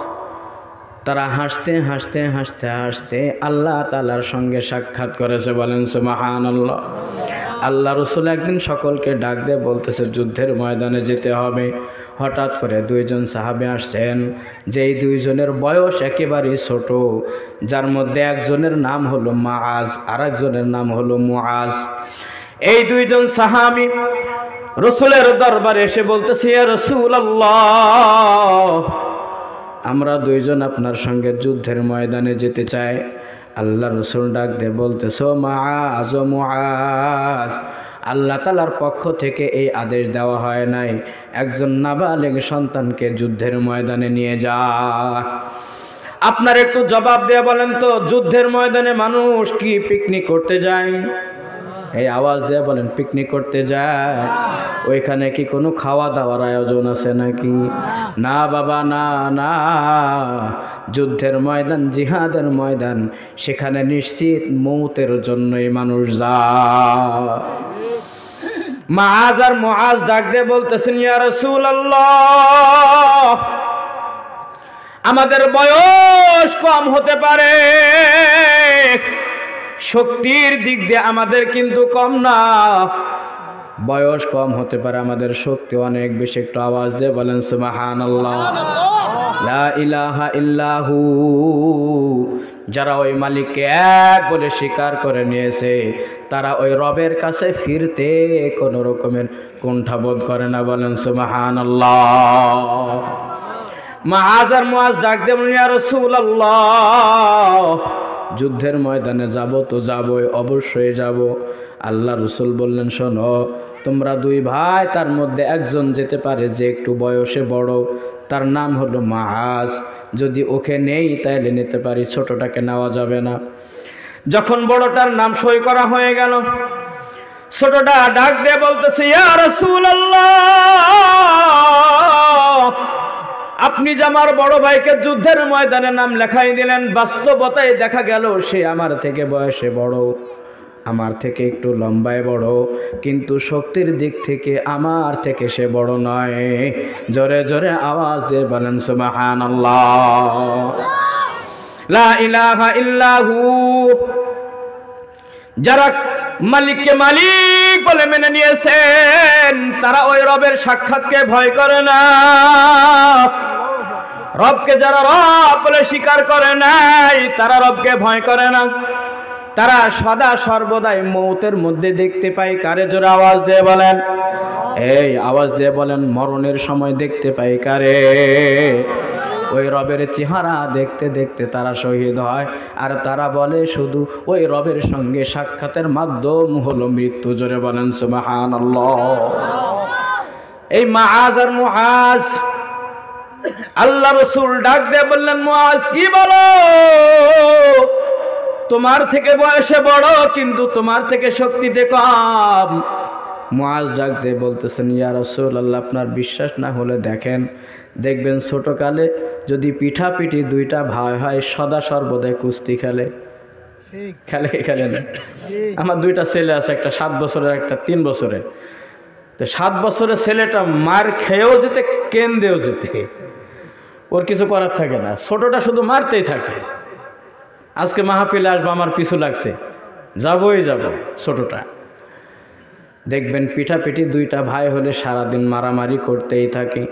তারা হাসতে হাসতে হাসতে হাসতে আল্লাহ তাআলার সঙ্গে সাক্ষাৎ করেছে। বলেন সুবহানাল্লাহ। আল্লাহ রসুল একদিন সকলকে ডাক দিয়ে বলতেছে যুদ্ধের ময়দানে যেতে হবে। হঠাৎ করে দুইজন সাহাবে আসছেন, যেই দুইজনের বয়স একেবারেই ছোট, যার মধ্যে একজনের নাম হলো মাআজ আর একজনের নাম হলো মুআজ। এই দুইজন সাহাবী রসুলের দরবারে এসে বলতেছে, ইয়া রাসূলুল্লাহ, আমরা দুইজন আপনার সঙ্গে যুদ্ধের ময়দানে যেতে চাই। আল্লাহ রসুল ডাক দিয়ে বলতেছ, মুআজ ও মুআজ, আল্লাহ তাআলার পক্ষ থেকে এই আদেশ দেওয়া হয় নাই একজন নাবালিগ সন্তানকে যুদ্ধের ময়দানে নিয়ে যা। আপনার একটু জবাব দিয়ে বলেন তো, যুদ্ধের ময়দানে মানুষ কি পিকনিক করতে যায়? এই আওয়াজ দিয়ে বলেন, পিকনিক করতে যায়? ওইখানে কি কোনো খাওয়া দাওয়ার আয়োজন আছে নাকি? না বাবা, না না। যুদ্ধের ময়দান, জিহাদের ময়দান, সেখানে নিশ্চিত মৌতের জন্যই মানুষ যায়। মুআজ আর মুআজ ডাক দিয়ে বলতেছেন, ইয়া রাসূলুল্লাহ, আমাদের বয়স কম হতে পারে, শক্তির দিক দিয়ে আমাদের কিন্তু কম না। বয়স কম হতে পারে, আমাদের শক্তি অনেক বেশি। একটু আওয়াজ দিয়ে বলেন সুবহানাল্লাহ। লা ইলাহা ইল্লাহু। যারা ওই মালিককে এক বলে স্বীকার করে নিয়েছে, তারা ওই রবের কাছে ফিরতে কোনো রকমের কুণ্ঠাবোধ করে না। বলেন সুবহানাল্লাহ। মুআজ আর মুআজ ডাক দিয়ে বলেন, ইয়া রাসূলুল্লাহ, যুদ্ধের ময়দানে যাব তো যাবই, অবশ্যই যাব। আল্লাহ রসুল বললেন, শোনো, তোমরা দুই ভাই, তার মধ্যে একজন যেতে পারে যে একটু বয়সে বড়, তার নাম হলো মুআজ। যদি ওকে নেই তাইলে নিতে পারি, ছোটটাকে নেওয়া যাবে না। যখন বড়টার নাম সই করা হয়ে গেল, ছোটটা ডাক দিয়ে বলতেছে, ইয়া রাসূলুল্লাহ, আপনি যে আমার বড় ভাইকে যুদ্ধের ময়দানে নাম লেখাই দিলেন, বাস্তবতায় দেখা গেল সে আমার থেকে বয়সে বড়, আমার থেকে একটু লম্বায় বড়, কিন্তু শক্তির দিক থেকে আমার থেকে সে বড় নয়। জোরে জোরে আওয়াজ দিয়ে বলেন সুবহানাল্লাহ। লা ইলাহা ইল্লাহু। যারা মালিককে মালিক বলে মেনে নিয়েছেন, তারা ওই রবের সাক্ষাৎকে ভয় করে না। রবকে যারা রব বলে স্বীকার করে নাই, তারা রবকে ভয় করে না। তারা সদা সর্বদাই মৌতের মধ্যে দেখতে পায় কারে? জোরে আওয়াজ দিয়ে বলেন, এই আওয়াজ দিয়ে বলেন, মরণের সময় দেখতে পায় কারে? ওই রবের চেহারা দেখতে দেখতে তারা শহীদ হয়। আর তারা বলে শুধু ওই রবের সঙ্গে সাক্ষাতের মাধ্যম হলো মৃত্যু। জোরে বলেন সুবহানাল্লাহ। এই মুআজ আর মুআজ, আল্লাহ রসুল ডাক দিয়ে বললেন, মুআজ কি বলো? তোমার থেকে বয়সে বড়, কিন্তু তোমার থেকে শক্তিতে কম। মুআজ ডাক দিয়ে বলতেছেন, ইয়া রাসূলুল্লাহ, আপনার বিশ্বাস না হলে দেখবেন ছোটকালে যদি পিঠাপিঠি দুইটা ভাই হয়, সদা সর্বদাই কুস্তি খেলে না? আমার দুইটা ছেলে আছে, একটা 7 বছরের, একটা 3 বছরের। তো 7 বছরের ছেলেটা মার খেয়েও যেতে, কেন্দেও যেতে, ওর কিছু করার থাকে না। ছোটটা শুধু মারতেই থাকে। আজকে মাহফিলে আসবো, আমার পিছু লাগছে, যাবই যাব। ছোটটা দেখবেন পিঠাপিঠি দুইটা ভাই হলে সারাদিন মারামারি করতেই থাকে।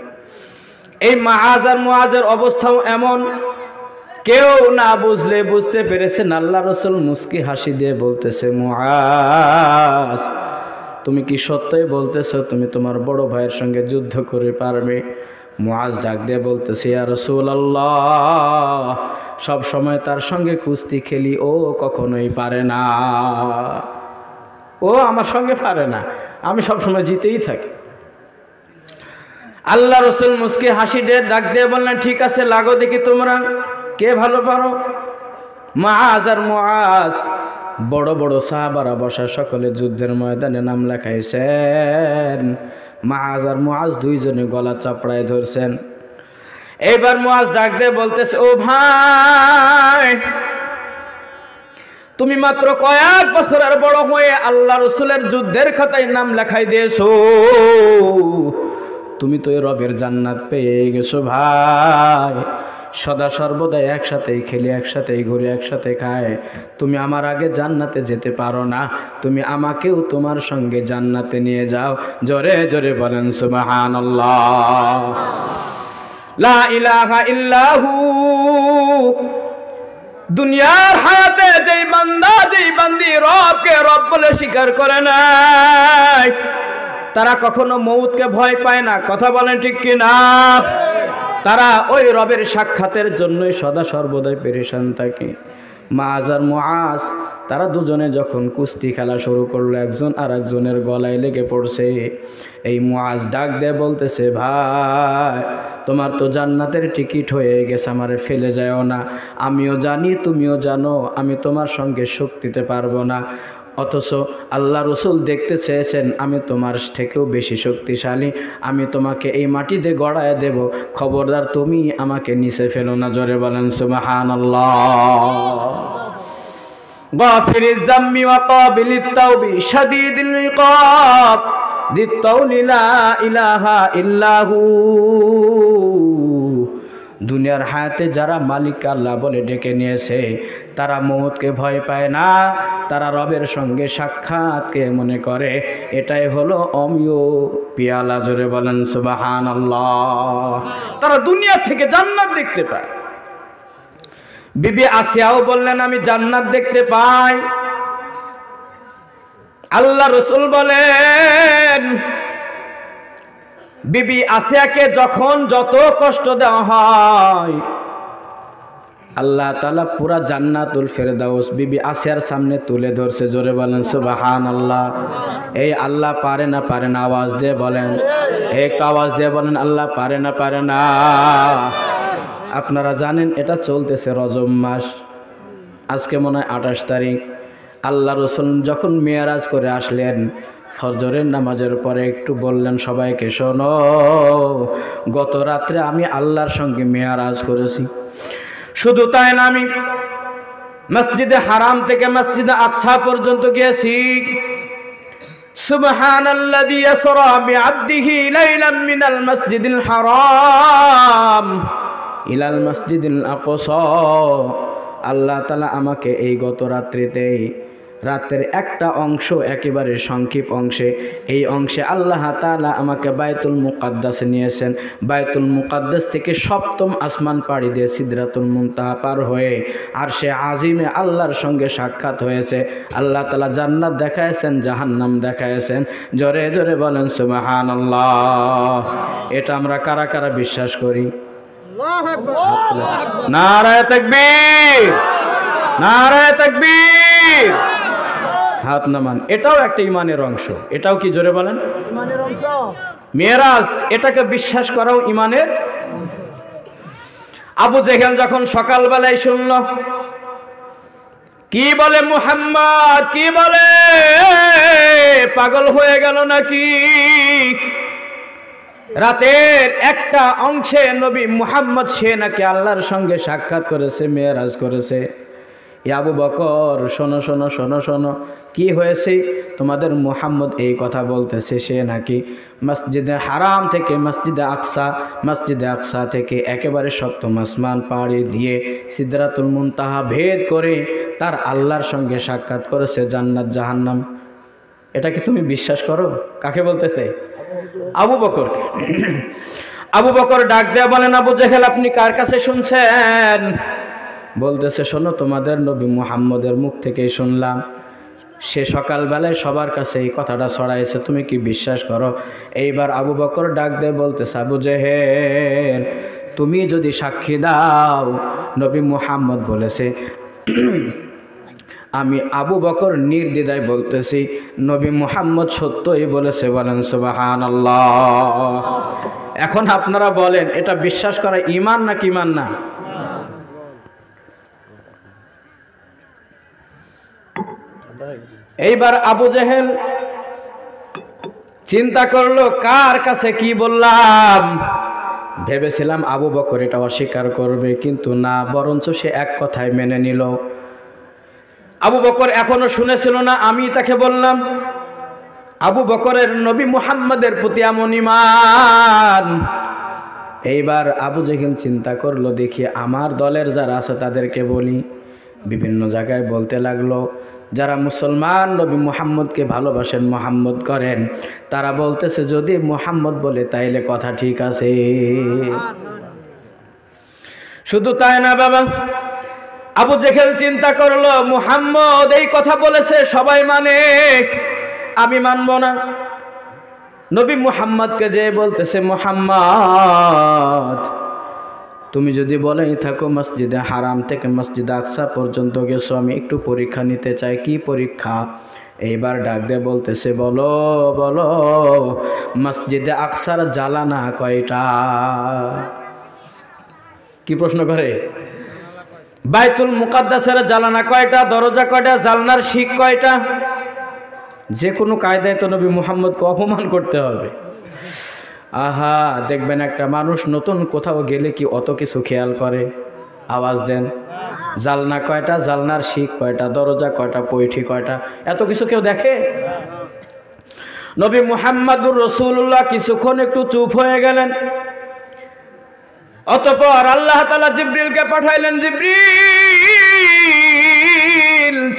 এই মুআজ আর মুআজের অবস্থাও এমন। কেউ না বুঝলে বুঝতে পেরেছেন। আল্লাহ রসুল মুস্কি হাসি দিয়ে বলতেছে, মুআজ, তুমি কি সত্যই বলতেছো তুমি তোমার বড় ভাইয়ের সঙ্গে যুদ্ধ করে পারবে? মুআজ ডাক দিয়ে বলতেছে, ইয়া রাসূলুল্লাহ, সব সময় তার সঙ্গে কুস্তি খেলি, ও কখনোই পারে না, ও আমার সঙ্গে পারে না, আমি সব সময় জিতেই থাকি। আল্লাহ রসুল মুস্কি হাসি দিয়ে ডাক দিয়ে বললেন, ঠিক আছে, লাগো দেখি তোমরা কে ভালো পারো। মুআজ আর মুআজ, বড় বড় সাহাবারা বসা, সকলে যুদ্ধের ময়দানে নাম লেখাইছেন। মুআজ আর মুআজ দুইজনে গলা চাপড়ায় ধরছেন। এইবার মুআজ ডাক দিয়ে বলতেছে, ও ভাই, তুমি মাত্র কয়েক বছরের বড় হয়ে আল্লাহ রসুলের যুদ্ধের খাতায় নাম লেখাই দিয়েছো, তুমি তো রবের জান্নাত পেয়ে গেছো ভাই। সদা সর্বদাই একসাথেই খেলি, একসাথেই ঘুরি, একসাথে খায়, তুমি আমার আগে জান্নাতে যেতে পারো না, তুমি আমাকেও তোমার সঙ্গে জান্নাতে নিয়ে যাও। জোরে জোরে বলেন সুবহানাল্লাহ। লা ইলাহা ইল্লাহু। দুনিয়ার হায়াতে যেই বান্দা, যেই বান্দি রবকে রব বলে স্বীকার করে নাই, তারা কখনো মৌতকে ভয় পায় না। কথা বলেন ঠিক কি না? তারা ওই রবের সাক্ষাতের জন্যই সদা সর্বদাই পেরেশান থাকে। মুআজ আর মুআজ তারা দুজনে যখন কুস্তি খেলা শুরু করলো, একজন আর একজনের গলায় লেগে পড়ছে। এই মুআজ ডাক দিয়ে বলতেছে, ভাই তোমার তো জান্নাতের টিকিট হয়ে গেছে, আমারে ফেলে যাও না। আমিও জানি, তুমিও জানো, আমি তোমার সঙ্গে শক্তিতে পারবো না, অথচ আল্লাহ রসুল দেখতে চেয়েছেন আমি তোমার থেকেও বেশি শক্তিশালী, আমি তোমাকে এই মাটিতে গড়ায় দেব, খবরদার তুমি আমাকে নিচে ফেলো না। জোরে বলেন সুবহানাল্লাহ। গাফিরিজ যাম্মি ওয়া কাবিলিত তাওবি শাদীদুল ইকাব দিত-তাওলি লা ইলাহা ইল্লাহু। দুনিয়ার হায়াতে যারা মালিক আল্লাহ বলে ডেকে নিয়েছে, তারা মৌতকে ভয় পায় না, তারা রবের সঙ্গে সাক্ষাৎকে মনে করে এটাই হলো অমিয় পিয়ালা। জোরে বলেন সুবহানাল্লাহ। তারা দুনিয়া থেকে জান্নাত দেখতে পায়। বিবি আসিয়াও বললেন আমি জান্নাত দেখতে পাই। আল্লাহ রসুল বলেন বিবি আসিয়াকে যখন যত কষ্ট দেওয়া হয়, আল্লাহ তাআলা পুরা জান্নাতুল ফেরদাউস বিবি আসিয়ার সামনে তুলে ধরছে। জোরে বলেন সুবহানাল্লাহ। এই আল্লাহ পারে না, পারে না, আওয়াজ দিয়ে বলেন, একটু আওয়াজ দিয়ে বলেন আল্লাহ পারে না, পারে না। আপনারা জানেন এটা চলতেছে রজব মাস, আজকে মনে হয় 28 তারিখ। আল্লাহ রসুল যখন মেয়ারাজ করে আসলেন, ফজরের নামাজের পরে একটু বললেন সবাইকে, শোনো, গত রাত্রে আমি আল্লাহর সঙ্গে মেয়ারাজ করেছি। শুধু তাই না, আমি মসজিদে হারাম থেকে মসজিদে আকসা পর্যন্ত গিয়েছি। সুবহানাল্লাযী ইয়াসরা বিআবদিহি লাইলাম মিনাল মসজিদিল হারাম ইলাল মসজিদিল আকসা। আল্লাহ তাআলা আমাকে এই গত রাত্রিতে, রাতের একটা অংশ, একেবারে সংক্ষিপ্ত অংশে, এই অংশে আল্লাহ তাআলা আমাকে বাইতুল মুকাদ্দাসে নিয়েছেন। বাইতুল মুকাদ্দাস থেকে সপ্তম আসমান পাড়ি দিয়ে সিদরাতুল মুনতাহা পার হয়ে আরশে আজিমে আল্লাহর সঙ্গে সাক্ষাৎ হয়েছে। আল্লাহ তাআলা জান্নাত দেখায়ছেন, জাহান্নাম দেখায়ছেন। জোরে জোরে বলেন সুবহানাল্লাহ। এটা আমরা কারা কারা বিশ্বাস করি? নারায়ে তাকবীর, নারায়ে তাকবীর। হাত নামান। এটাও একটা ইমানের অংশ। এটাও কি? জোরে বলেন। ইমানের অংশ। মেরাজ, এটাকে বিশ্বাস করাও ইমানের অংশ। আবু জেহেল যখন সকালবেলায় শুনল, কি বলে মুহাম্মদ, কি বলে, পাগল হয়ে গেল নাকি? রাতের একটা অংশে নবী মুহাম্মদ সে নাকি আল্লাহর সঙ্গে সাক্ষাৎ করেছে, মেরাজ করেছে। আবু বকর, শোনো শোনো শোনো শোনো, কি হয়েছে? তোমাদের মুহাম্মদ এই কথা বলতেছে সে নাকি মসজিদে হারাম থেকে মসজিদে আকসা, মসজিদে আকসা থেকে একেবারে সপ্তম আসমান পাড়ি দিয়ে সিদরাতুল মুনতাহা ভেদ করে তার আল্লাহর সঙ্গে সাক্ষাৎ করেছে, জান্নাত জাহান্নাম। এটা কি তুমি বিশ্বাস করো? কাকে বলতেছে? আবু বকর। আবু বকর ডাক দেয়া বলেন, আবু জেহেল আপনি কার কাছে শুনছেন? বলতেছে, শোনো, তোমাদের নবী মুহাম্মদের মুখ থেকেই শুনলাম। সে সকালবেলায় সবার কাছে এই কথাটা ছড়াইছে, তুমি কি বিশ্বাস করো? এইবার আবু বকর ডাক দিয়ে বলতেছে, আবু জেহেল তুমি যদি সাক্ষী দাও নবী মুহাম্মদ বলেছে, আমি আবু বকর নির্দ্বিধায় বলতেছি নবী মুহাম্মদ সত্যই বলেছে। বলেন সুবহানাল্লাহ। এখন আপনারা বলেন এটা বিশ্বাস করা ঈমান নাকি ঈমান না? এইবার আবু জেহেল চিন্তা করলো কার কাছে কি বললাম। ভেবেছিলাম আবু বকর এটা অস্বীকার করবে, কিন্তু না, বরঞ্চ সে এক কথায় মেনে নিল। আবু বকর এখনো শুনেছিল না, আমি তাকে বললাম। আবু বকরের নবী মুহাম্মদের প্রতি এমন ঈমান, এইবার আবু জেহেল চিন্তা করলো, দেখি আমার দলের যারা আছে তাদেরকে বলি। বিভিন্ন জায়গায় বলতে লাগলো, যারা মুসলমান নবী মুহাম্মদকে ভালোবাসেন, মুহাম্মদ করেন, তারা বলতেছে যদি মুহাম্মদ বলে তাইলে কথা ঠিক আছে। শুধু তাই না বাবা, আবু জেহেল চিন্তা করলো মুহাম্মদ এই কথা বলেছে, সবাই মানে, আমি মানব না। নবী মুহাম্মদকে যে বলতেছে, মুহাম্মদ তুমি যদি বলেই থাকো মসজিদে হারাম থেকে মসজিদে আকসা পর্যন্ত গেছো, আমি একটু পরীক্ষা নিতে চাই। কি পরীক্ষা? এইবার ডাক দিয়ে বলতেছে, বলো বলো মসজিদে আকসার জালানা কয়টা? কি প্রশ্ন করে? বাইতুল মুকাদ্দাসের জালানা কয়টা, দরজা কয়টা, জালনার শিক কয়টা? যে কোনো কায়দায় তো নবী মুহাম্মদকে অপমান করতে হবে। আহা, দেখবেন একটা মানুষ নতুন কোথাও গেলে কি অত কিছু খেয়াল করে? আওয়াজ দেন, জালনা কয়টা, জালনার শিক কয়টা, দরজা কয়টা, পৈঠি কয়টা, এত কিছু কেউ দেখে? নবী মুহাম্মদুর রাসূলুল্লাহ কিছুক্ষণ একটু চুপ হয়ে গেলেন। অতঃপর আল্লাহ তাআলা জিবরিলকে পাঠাইলেন, জিবরিল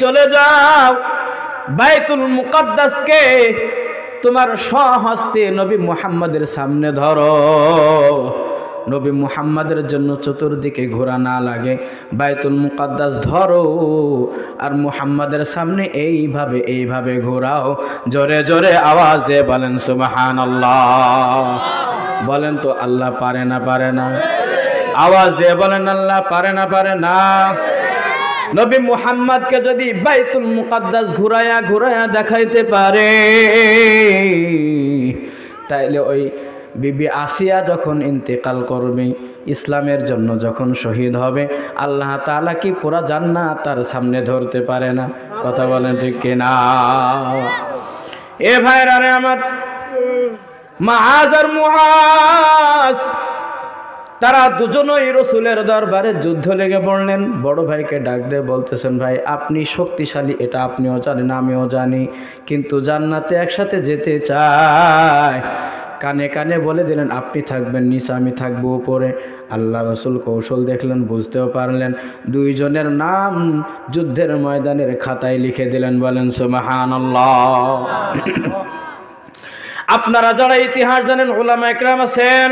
চলে যাও, বাইতুল মুকাদ্দাসকে তোমার স্বহস্তে নবী মুহাম্মদের সামনে ধরো। নবী মুহাম্মদের জন্য চতুর্দিকে ঘোরা না লাগে, বাইতুল মুকাদ্দাস ধরো আর মুহাম্মদের সামনে এইভাবে এইভাবে ঘোরাও। জোরে জোরে আওয়াজ দিয়ে বলেন সুবহানাল্লাহ। বলেন তো আল্লাহ পারে না পারে না? আওয়াজ দিয়ে বলেন আল্লাহ পারে না পারে না? নবী মুহাম্মদকে যদি বাইতুল মুকাদ্দাস ঘুরায়া ঘুরায়া দেখাইতে পারে, তাইলে ওই বিবি আসিয়া যখন ইন্তেকাল করবে, ইসলামের জন্য যখন শহীদ হবে, আল্লাহ তাআলা কি পুরা জান্নাত তার সামনে ধরতে পারে না? কথা বলেন ঠিক কিনা? এ ভাইরা রে আমার, মুআজ আর মুআজ তারা দুজনই রসুলের দরবারে যুদ্ধ লেগে পড়লেন। বড় ভাইকে ডাক দিয়ে বলতেছেন, ভাই আপনি শক্তিশালী, এটা আপনিও জানেন আমিও জানি, কিন্তু জান্নাতে একসাথে যেতে চাই। কানে কানে বলে দিলেন, আপনি থাকবেন নিচে, আমি থাকবো উপরে। আল্লাহ রসুল কৌশল দেখলেন, বুঝতেও পারলেন, দুইজনের নাম যুদ্ধের ময়দানের খাতায় লিখে দিলেন। বলেন সুবহানাল্লাহ। আপনারা যারা ইতিহাস জানেন, উলামা ইকরাম আছেন,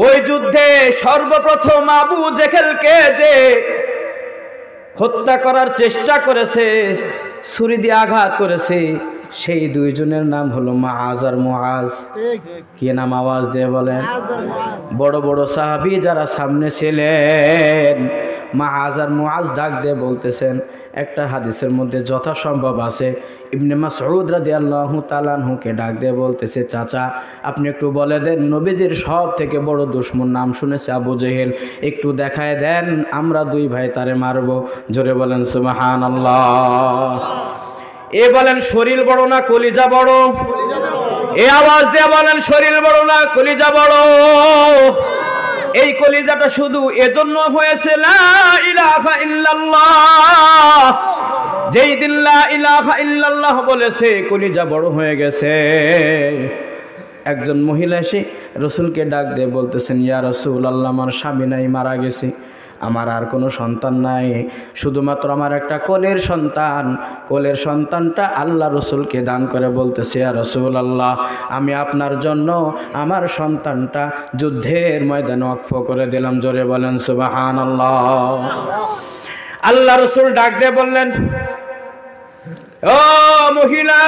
ওই যুদ্ধে সর্বপ্রথম আবু জেহেলকে যে হত্যা করার চেষ্টা করেছে, ছুরি দিয়ে আঘাত করেছে, সেই দুইজনের নাম হলো মুআজ আর মুআজ। কি নাম? আওয়াজ দিয়ে বলেন। বড় বড় সাহাবী যারা সামনে ছিলেন, মুআজ আর মুআজ ডাক দিয়ে বলতেছেন, একটা হাদিসের মধ্যে যথাসম্ভব আছে, ইবনে মাসউদ রাদিয়াল্লাহু তাআলা আনহুকে ডাক দিয়ে বলতেছে, চাচা আপনি একটু বলে দেন, নবীজির সব থেকে বড় দুশমন নাম শুনেছে আবু জেহেল, একটু দেখায় দেন, আমরা দুই ভাই তারে মারব। জোরে বলেন সুবহানাল্লাহ। এ বলেন শরীর বড় না কলিজা বড়? এ আওয়াজ দিয়ে বলেন শরীর বড় না কলিজা বড়? এই কলিজাটা শুধু এজন্য হয়েছে লা ইলাহা ইল্লাল্লাহ, যেই দিন লা ইলাহা ইল্লাল্লাহ বলেছে কলিজা বড় হয়ে গেছে। একজন মহিলা এসে রসুলকে ডাক দিয়ে বলতেছেন, ইয়া রাসূলুল্লাহ, আমার স্বামী নাই, মারা গেছে, আমার আর কোনো সন্তান নাই, শুধুমাত্র আমার একটা কোলের সন্তান, কোলের সন্তানটা আল্লাহ রসুলকে দান করে বলতেছে, ইয়া রাসূলুল্লাহ, আমি আপনার জন্য আমার সন্তানটা যুদ্ধের ময়দানে ওয়াকফ করে দিলাম। জোরে বলেন সুবহানাল্লাহ। আল্লাহ রসুল ডাক দিয়ে বললেন, ও মহিলা,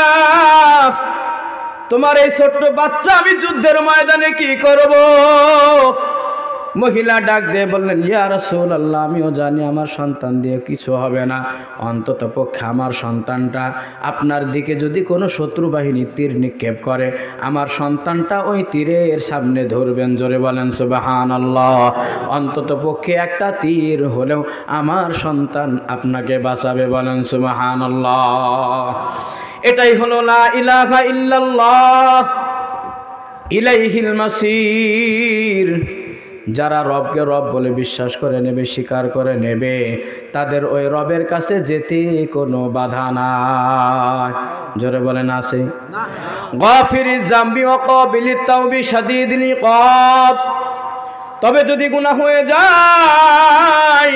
তোমার এই ছোট্ট বাচ্চা আমি যুদ্ধের ময়দানে কি করব? মহিলা ডাক দিয়ে বললেন, ইয়া রাসূলুল্লাহ, আমিও জানি আমার সন্তান দিয়ে কিছু হবে না, অন্তত পক্ষে আমার সন্তানটা আপনার দিকে যদি কোনো শত্রু বাহিনী তীর নিক্ষেপ করে, আমার সন্তানটা ওই তীরের সামনে ধরবেন। জোরে বলেন সুবহানাল্লাহ। অন্তত পক্ষে একটা তীর হলেও আমার সন্তান আপনাকে বাঁচাবে। বলেন সুবহানাল্লাহ। এটাই হলো লা ইলাহা ইল্লাল্লাহ, ইলাইহিল মাসির। যারা রবকে রব বলে বিশ্বাস করে নেবে, স্বীকার করে নেবে, তাদের ওই রবের কাছে যেতে কোনো বাধা নাই। জোরে বলেন আছে? গাফিরিজ যামবি ওয়া কাবিলিত তাওবি শাদীদুল ইকাব। তবে যদি গুনাহ হয়ে যায়,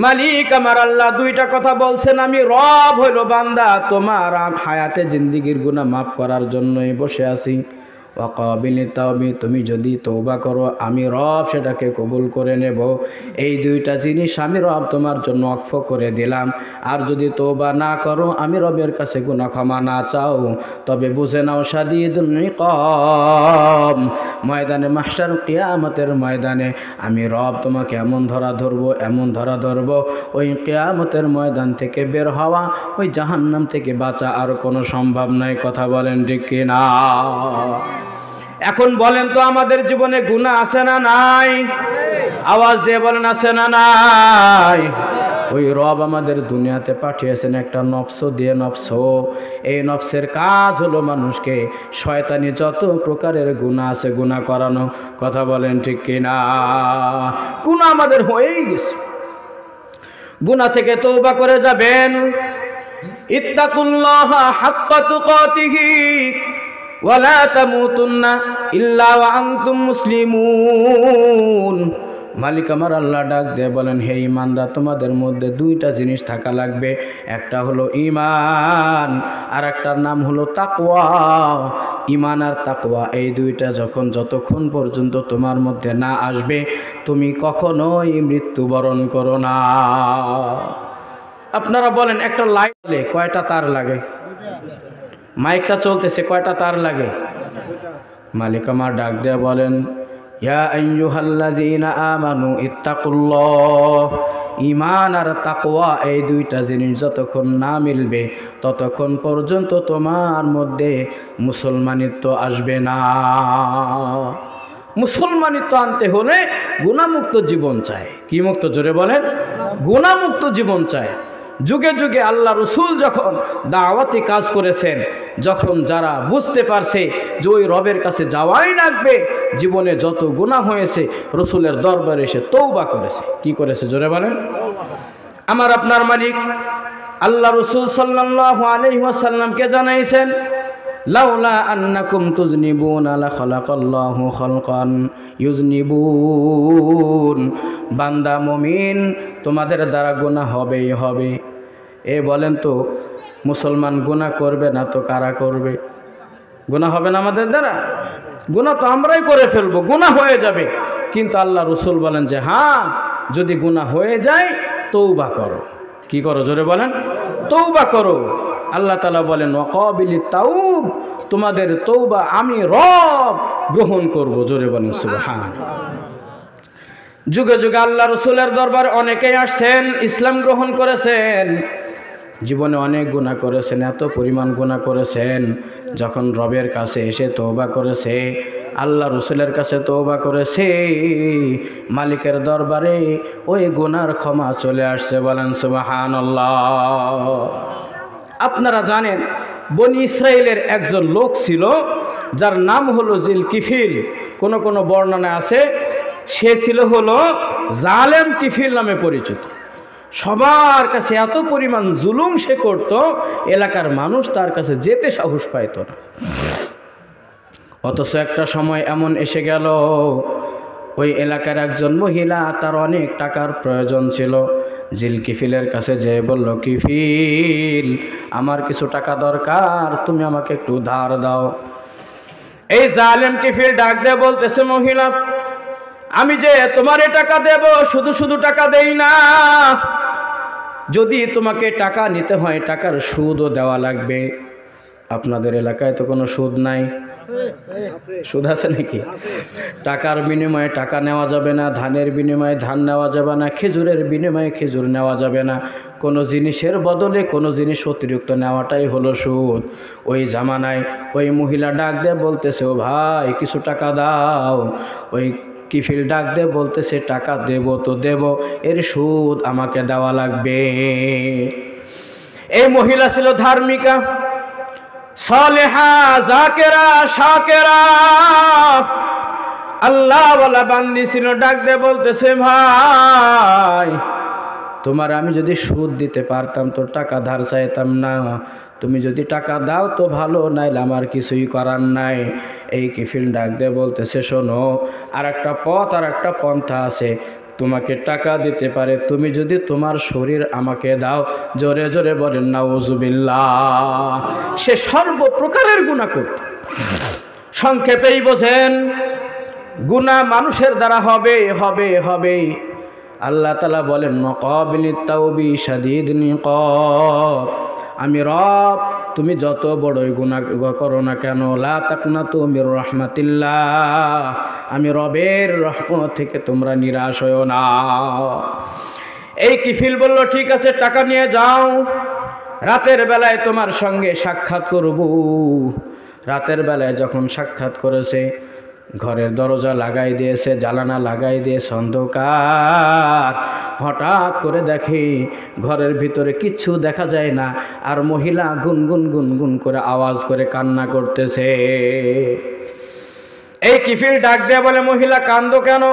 মালিক আমার আল্লাহ দুইটা কথা বলছেন, আমি রব হইল বান্দা তোমার হায়াতে জিন্দিগির গুনাহ মাফ করার জন্যই বসে আছি। ওয়া কাবিলিত তাওবি, তুমি যদি তওবা করো আমি রব সেটাকে কবুল করে নেব। এই দুইটা জিনিস আমি রব তোমার জন্য ওয়াকফ করে দিলাম। আর যদি তওবা না করো, আমি রবের কাছে গুনাহ ক্ষমা না চাও, তবে বুঝে নাও শাদীদুল ইকাব, ময়দানে মাহশার কিয়ামতের ময়দানে আমি রব তোমাকে এমন ধরা ধরবো, ওই কিয়ামতের ময়দান থেকে বের হওয়া, ওই জাহান্নাম থেকে বাঁচা আর কোনো সম্ভব নয়। কথা বলেন ঠিক কিনা? এখন বলেন তো আমাদের জীবনে গুনাহ আছে না নাই? আওয়াজ দিয়ে বলেন আছে না নাই? ওই রব আমাদের দুনিয়াতে পাঠিয়েছেন একটা নফস দিয়ে। এই নফসের কাজ হলো মানুষকে শয়তানি যত প্রকারের গুনাহ আছে গুনাহ করানো। কথা বলেন ঠিক কিনা? গুনাহ আমাদের হয়েই গেছে, গুনাহ থেকে তওবা করে যাবেন। ইত্তাকুল্লাহা হাক্কা তুকাতিহি ওয়ালা তামুতুন্না ইল্লা ওয়া আনতুম মুসলিমুন। মালিক আমার আল্লাহ ডাক দিয়ে বলেন, হে ঈমানদার, তোমাদের মধ্যে দুইটা জিনিস থাকা লাগবে। একটা হলো ঈমান, আর একটার নাম হলো তাকওয়া। ঈমান আর তাকওয়া এই দুইটা যতক্ষণ পর্যন্ত তোমার মধ্যে না আসবে, তুমি কখনোই মৃত্যুবরণ করো না। আপনারা বলেন একটা লাইটে কয়টা তার লাগে? মাইকটা চলতেছে, কয়টা তার লাগে? মালিক আমার ডাক দিয়ে বলেন, ইয়া আইয়ুহাল্লাযীনা আমানু ইত্তাকুল্লাহ। ঈমান আর তাকওয়া এই দুইটা জিনিস যতক্ষণ না মিলবে, ততক্ষণ পর্যন্ত তোমার মধ্যে মুসলমানিত্ব আসবে না। মুসলমানিত্ব আনতে হলে গুনাহমুক্ত জীবন চাই। কি মুক্ত? জোরে বলেন। গুনাহমুক্ত জীবন চাই। যুগে যুগে আল্লাহ রসুল যখন দাওয়াতি কাজ করেছেন, যখন যারা বুঝতে পারছে যে ওই রবের কাছে যাওয়াই লাগবে, জীবনে যত গুনাহ হয়েছে রসুলের দরবারে এসে তওবা করেছে। কি করেছে? জোরে বলেন। আমার আপনার মালিক আল্লাহ রসুল সাল্লাল্লাহু আলাইহি ওয়াসাল্লামকে জানাইছেন, লাউলা আন্নাকুম তুজনিবুনা লা খালাকাল্লাহু খালকান ইউজনিবুন। বান্দা মুমিন, তোমাদের দ্বারা গুনাহ হবেই হবে। এ বলেন তো, মুসলমান গুনাহ করবে না তো কারা করবে? গুনাহ হবে না আমাদের দ্বারা? গুনাহ তো আমরাই করে ফেলবো, গুনাহ হয়ে যাবে। কিন্তু আল্লাহ রসুল বলেন যে হ্যাঁ, যদি গুনাহ হয়ে যায় তওবা করো। কি করো? জোরে বলেন। তওবা করো। আল্লাহ তাআলা বলেন, ওয়া কাবিলিত তাওব, তোমাদের তওবা আমি রব গ্রহণ করব। জোরে বলেন সুবহানাল্লাহ। যুগে যুগে আল্লাহ রসুলের দরবারে অনেকেই আসছেন, ইসলাম গ্রহণ করেছেন, জীবনে অনেক গুনাহ করেছেন, এত পরিমাণ গুনাহ করেছেন, যখন রবের কাছে এসে তওবা করেছে, আল্লাহ রসুলের কাছে তওবা করেছে, মালিকের দরবারে ওই গুনার ক্ষমা চলে আসছে। বলেন সুবহানাল্লাহ। আপনারা জানেন, বনি ইসরাইলের একজন লোক ছিল, যার নাম হলো জিলকিফিল। কোন কোন বর্ণনা আছে সে ছিল হলো জালেম কিফিল নামে পরিচিত। সবার কাছে এত পরিমাণ জুলুম সে করত, এলাকার মানুষ তার কাছে যেতে সাহস পাইত না। অথচ একটা সময় এমন এসে গেল, ওই এলাকার একজন মহিলা, তার অনেক টাকার প্রয়োজন ছিল। জিলকিফিলের কাছে যেয়ে বলল, কিফিল, আমার কিছু টাকা দরকার, তুমি আমাকে একটু ধার দাও। এই জালেম কিফিল ডাক দিয়ে বলতেছে, মহিলা, আমি যে তোমারে টাকা দেব, শুধু শুধু টাকা দেই না, যদি তোমাকে টাকা নিতে হয় টাকার সুদও দেওয়া লাগবে। আপনাদের এলাকায় তো কোনো সুদ নাই? সুদ আছে নাকি? টাকার বিনিময়ে টাকা নেওয়া যাবে না, ধানের বিনিময়ে ধান নেওয়া যাবে না, খেজুরের বিনিময়ে খেজুর নেওয়া যাবে না। কোনো জিনিসের বদলে কোনো জিনিস অতিরিক্ত নেওয়াটাই হলো সুদ। ওই জামানায় ওই মহিলা ডাক দিয়ে বলতেছে, ও ভাই কিছু টাকা দাও। ওই কিফিল ডাক দিয়ে বলতেছে, টাকা দেব তো দেব, এর সুদ আমাকে দেওয়া লাগবে। এই মহিলা ছিল ধার্মিকা, সালেহা, জাকেরা, শাকেরা। আল্লাহওয়ালা বান্দি ছিল, ডাক দিয়ে বলতেছে ভাই তোমার আমি যদি সুদ দিতে পারতাম তো টাকা ধার চাইতাম না, তুমি যদি টাকা দাও তো ভালো, নাইলে আমার কিছুই করার নাই। এই কিফিল ডাক দিয়ে বলতেছে শোনো, আর একটা পথ আর একটা পন্থা আছে, তোমাকে টাকা দিতে পারে, তুমি যদি তোমার শরীর আমাকে দাও। জোরে জোরে বলেন নাউজুবিল্লাহ। সে সর্বপ্রকারের গুনাহ করত। সংক্ষেপেই বোঝেন, গুনাহ মানুষের দ্বারা হবে হবে হবে। আল্লাহ তাআলা বলেন নকাবিলিত তাওবি শাদীদুল ইকাব, আমি রব তুমি যত বড়ই গুনাহ করো না কেন, লা তাকনাতু মির রাহমাতিল্লাহ, আমি রবের রহমত থেকে তোমরা নিরাশ হয়ো না। এই কিফিল বলল ঠিক আছে টাকা নিয়ে যাও, রাতের বেলায় তোমার সঙ্গে সাক্ষাৎ করব। রাতের বেলায় যখন সাক্ষাৎ করেছে, ঘরের দরজা লাগাই দিয়েছে, জানালা লাগাই দিয়েছে, অন্ধকার। হঠাৎ করে দেখি ঘরের ভিতরে কিচ্ছু দেখা যায় না, আর মহিলা গুনগুন গুনগুন করে আওয়াজ করে কান্না করতেছে। এই কিফিল ডাক দিয়ে বলে মহিলা কান্দো কেন?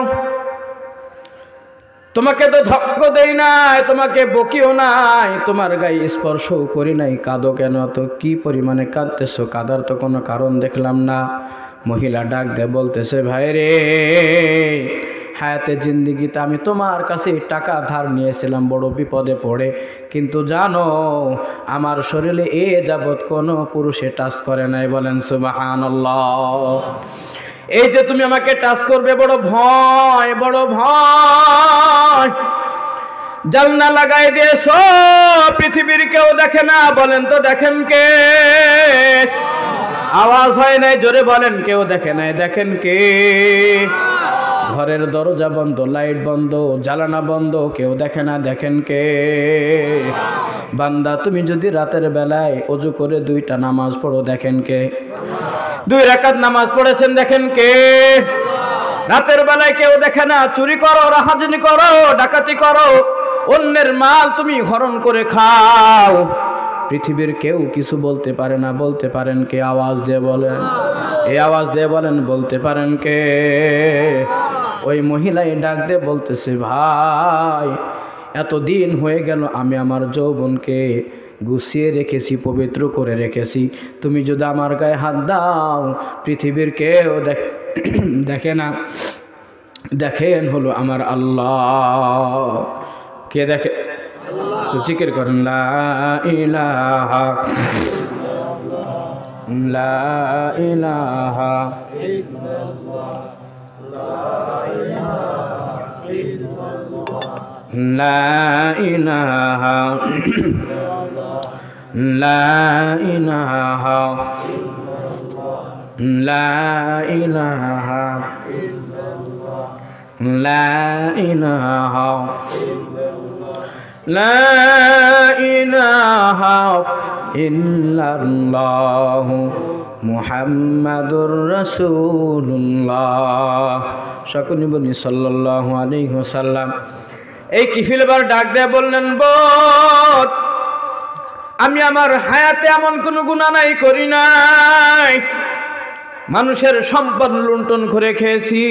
তোমাকে তো ধক্ক দেই নাই, তোমাকে বকিও নাই, তোমার গায়ে স্পর্শও করি নাই, কাঁদো কেন? তো কি পরিমাণে কাঁদতেছো? কাঁদার তো কোনো কারণ দেখলাম না। মহিলা ডাক দিয়ে বলতেছে ভাই রে, হায়াতে জিন্দিগিতে আমি তোমার কাছে টাকা ধার নিয়েছিলাম বড় বিপদে পড়ে, কিন্তু জানো আমার শরীরে এ যাবৎ কোনো পুরুষে টাচ করে নাই। বলেন সুবহানাল্লাহ। এই যে তুমি আমাকে টাচ করবে, বড় ভয়, বড় ভয়। জানলা লাগাই দিয়েছো, পৃথিবীর কেউ দেখে না। বলেন তো দেখেন কে? আওয়াজ হয় নাই, জোরে বলেন কেউ দেখে নাই, দেখেন কে? ঘরের দরজা বন্ধ, লাইট বন্ধ, জ্বালানা বন্ধ, কেউ দেখে না, দেখেন কে? বান্দা তুমি যদি রাতের বেলায় ওযু করে 2টা নামাজ পড়ো, দেখেন কে? 2 রাকাত নামাজ পড়েছেন, দেখেন কে? রাতের বেলায় কেউ দেখে না। চুরি করো, রাহাজানি করো, ডাকাতি করো, অন্যের মাল তুমি হরণ করে খাও, পৃথিবীর কেউ কিছু বলতে পারে না। বলতে পারেন কে? আওয়াজ দিয়ে বলেন, এই আওয়াজ দিয়ে বলেন বলতে পারেন কে? ওই মহিলাই ডাক দিয়ে বলতেছে ভাই এতদিন হয়ে গেল আমি আমার যৌবনকে গুছিয়ে রেখেছি, পবিত্র করে রেখেছি, তুমি যদি আমার গায়ে হাত দাও পৃথিবীর কেউ দেখে না। দেখেন হলো আমার আল্লাহ। কে দেখে? জিকির করেন লা ইলাহা লা ইলাহা লা ইলাহা লা ইলাহা লা ইলাহা লা ইলাহা লা ইলাহা ইল্লাল্লাহু মুহাম্মাদুর রাসূলুল্লাহ। সকলে বলি সাল্লাল্লাহু আলাইহি ওয়াসাল্লাম। এই কিফিল এবার ডাক দিয়ে বললেন বোন, আমি আমার হায়াতে এমন কোনো গুনাহ নাই, করি নাই। মানুষের সম্পদ লুণ্ঠন করে খেয়েছি,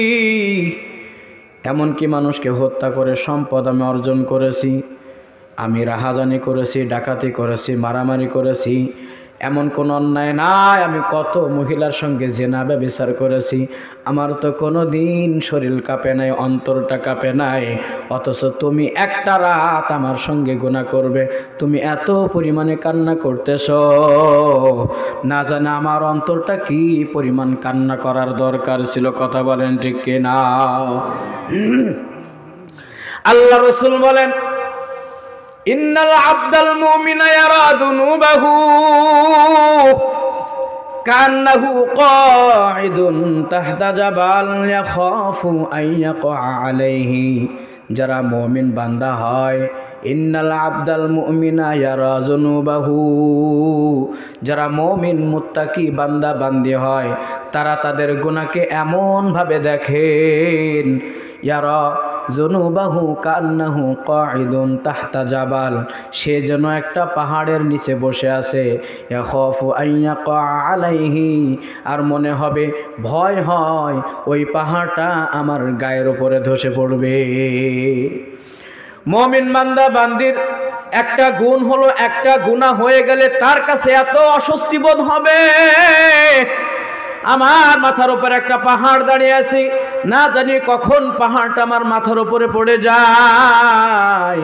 এমনকি মানুষকে হত্যা করে সম্পদ আমি অর্জন করেছি। আমি রাহাজানি করেছি, ডাকাতি করেছি, মারামারি করেছি, এমন কোনো অন্যায় নাই। আমি কত মহিলার সঙ্গে জেনা ব্যভিচার করেছি, আমার তো কোনো দিন শরীর কাঁপে নাই, অন্তরটা কাঁপে নাই। অথচ তুমি একটা রাত আমার সঙ্গে গুনাহ করবে, তুমি এত পরিমাণে কান্না করতেছ, না জানে আমার অন্তরটা কি পরিমাণ কান্না করার দরকার ছিল। কথা বলেন ঠিক কিনা? আল্লাহ রাসূল বলেন ইন্নাল আবদাল মুমিনা ইয়ারা যুনুবাহু কান্নাহু কাঈদুন তাহতা জাবাল ইয়াখাফু আন ইয়াকা আলাইহি। যারা মুমিন বান্দা হয়, ইন্নাল আবদাল মুমিনা ইয়ারা যুনুবাহু, যারা মুমিন মুত্তাকি বান্দা বান্দি হয়, তারা তাদের গুনাহকে এমন ভাবে দেখেন, ইয়ারা, ইয়ারা মানে দেখেন, তাহতা জাবাল ইয়াখাফু আন ইয়াকা আলাইহি, তারা তাদের গুনাহকে এমন ভাবে দেখেন, তাহতা জাবাল ইয়াখাফু আন ইয়াকা আলাইহি, তারা তাদের গুনাহকে এমন ভাবে দেখেন, ইয়ারা, ইয়ারা মানে দেখেন, তাহতা জাবাল ইয়াখাফু আন ইয়াকা আলাইহি, তারা তাদের গুনাহকে এমন ভাবে দেখেন, যুনুবাহু কান্নাহু কাঈদুন তাহতা জাবাল, সে যেন একটা পাহাড়ের নিচে বসে আছে। ইয়াখাফু আন ইয়াকা আলাইহি, আর মনে হবে ভয় হয় ওই পাহাড়টা আমার গায়ের উপরে ধসে পড়বে। মুমিন বান্দা বান্দির একটা গুণ হলো, একটা গুনাহ হয়ে গেলে তার কাছে এত অস্বস্তি বোধ হবে, আমার মাথার উপর একটা পাহাড় দাঁড়িয়ে আছে, না জানি কখন পাহাড়টা আমার মাথার উপরে পড়ে যায়।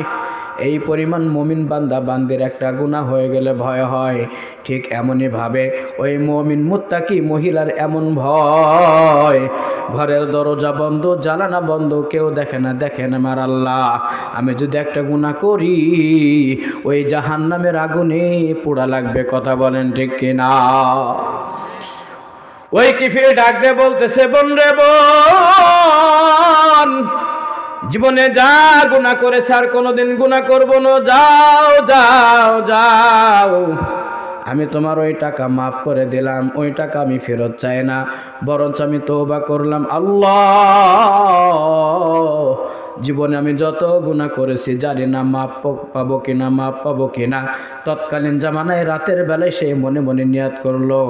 এই পরিমাণ মুমিন বান্দা বান্দির একটা গুনাহ হয়ে গেলে ভয় হয়। ঠিক এমনই ভাবে ওই মুমিন মুত্তাকি মহিলার এমন ভয়, ঘরের দরজা বন্ধ, জানালা বন্ধ, কেউ দেখে না আমার আল্লাহ, আমি যদি একটা গুনাহ করি ওই জাহান্নামের আগুনে পোড়া লাগবে। কথা বলেন ঠিক কিনা? ওই কিফির ডাক দিয়ে বলতেছে, বোন রে বোন, জীবনে যা গুনাহ করেছে আর কোনোদিন গুনাহ করব না, যাও যাও যাও, আমি তোমার ওই টাকা মাফ করে দিলাম, ওই টাকা আমি ফেরত চাই না, বরঞ্চ আমি তওবা করলাম। আল্লাহ, জীবনে আমি যত গুনাহ করেছি জানি না মাফ পাবো কিনা। তৎকালীন জামানায় রাতের বেলায় সে মনে মনে নিয়াত করলো,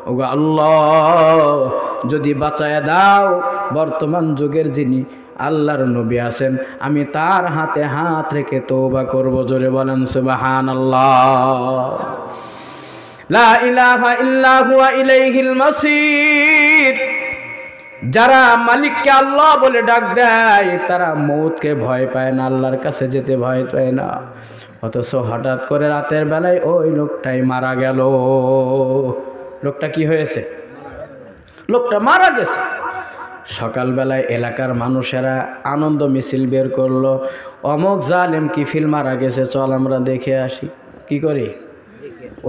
ওগো আল্লাহ, যদি বাঁচায় দাও, বর্তমান যুগের যিনি আল্লাহর নবী আছেন, আমি তার হাতে হাত রেখে তওবা করব। জোরে বলেন সুবহানাল্লাহ। লা ইলাহা ইল্লা হুয়া ইলাইহিল মাসির। যারা মালিককে আল্লাহ বলে ডাক দেয় তারা মৌতকে ভয় পায় না, আল্লাহর কাছে যেতে ভয় পায় না। অথচ হঠাৎ করে রাতের বেলায় ওই লোকটাই মারা গেল। লোকটা কি হয়েছে? লোকটা মারা গেছে। সকালবেলায় এলাকার মানুষেরা আনন্দ মিছিল বের করলো, অমুক জালেম কিফিল মারা গেছে, চল আমরা দেখে আসি। কি করি?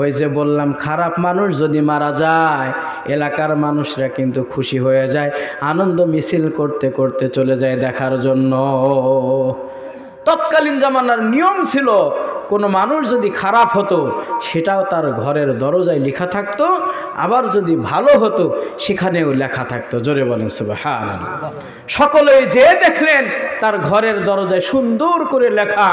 ওই যে বললাম, খারাপ মানুষ যদি মারা যায় এলাকার মানুষরা কিন্তু খুশি হয়ে যায়, আনন্দ মিছিল করতে করতে চলে যায় দেখার জন্য। তৎকালীন জামানার নিয়ম ছিল, কোনো মানুষ যদি খারাপ হতো সেটাও তার ঘরের দরজায় লেখা থাকতো, আবার যদি ভালো হতো সেখানেও লেখা থাকতো। জোরে বলেন সুবহানাল্লাহ। সকলেই যে দেখলেন তার ঘরের দরজায় সুন্দর করে লেখা,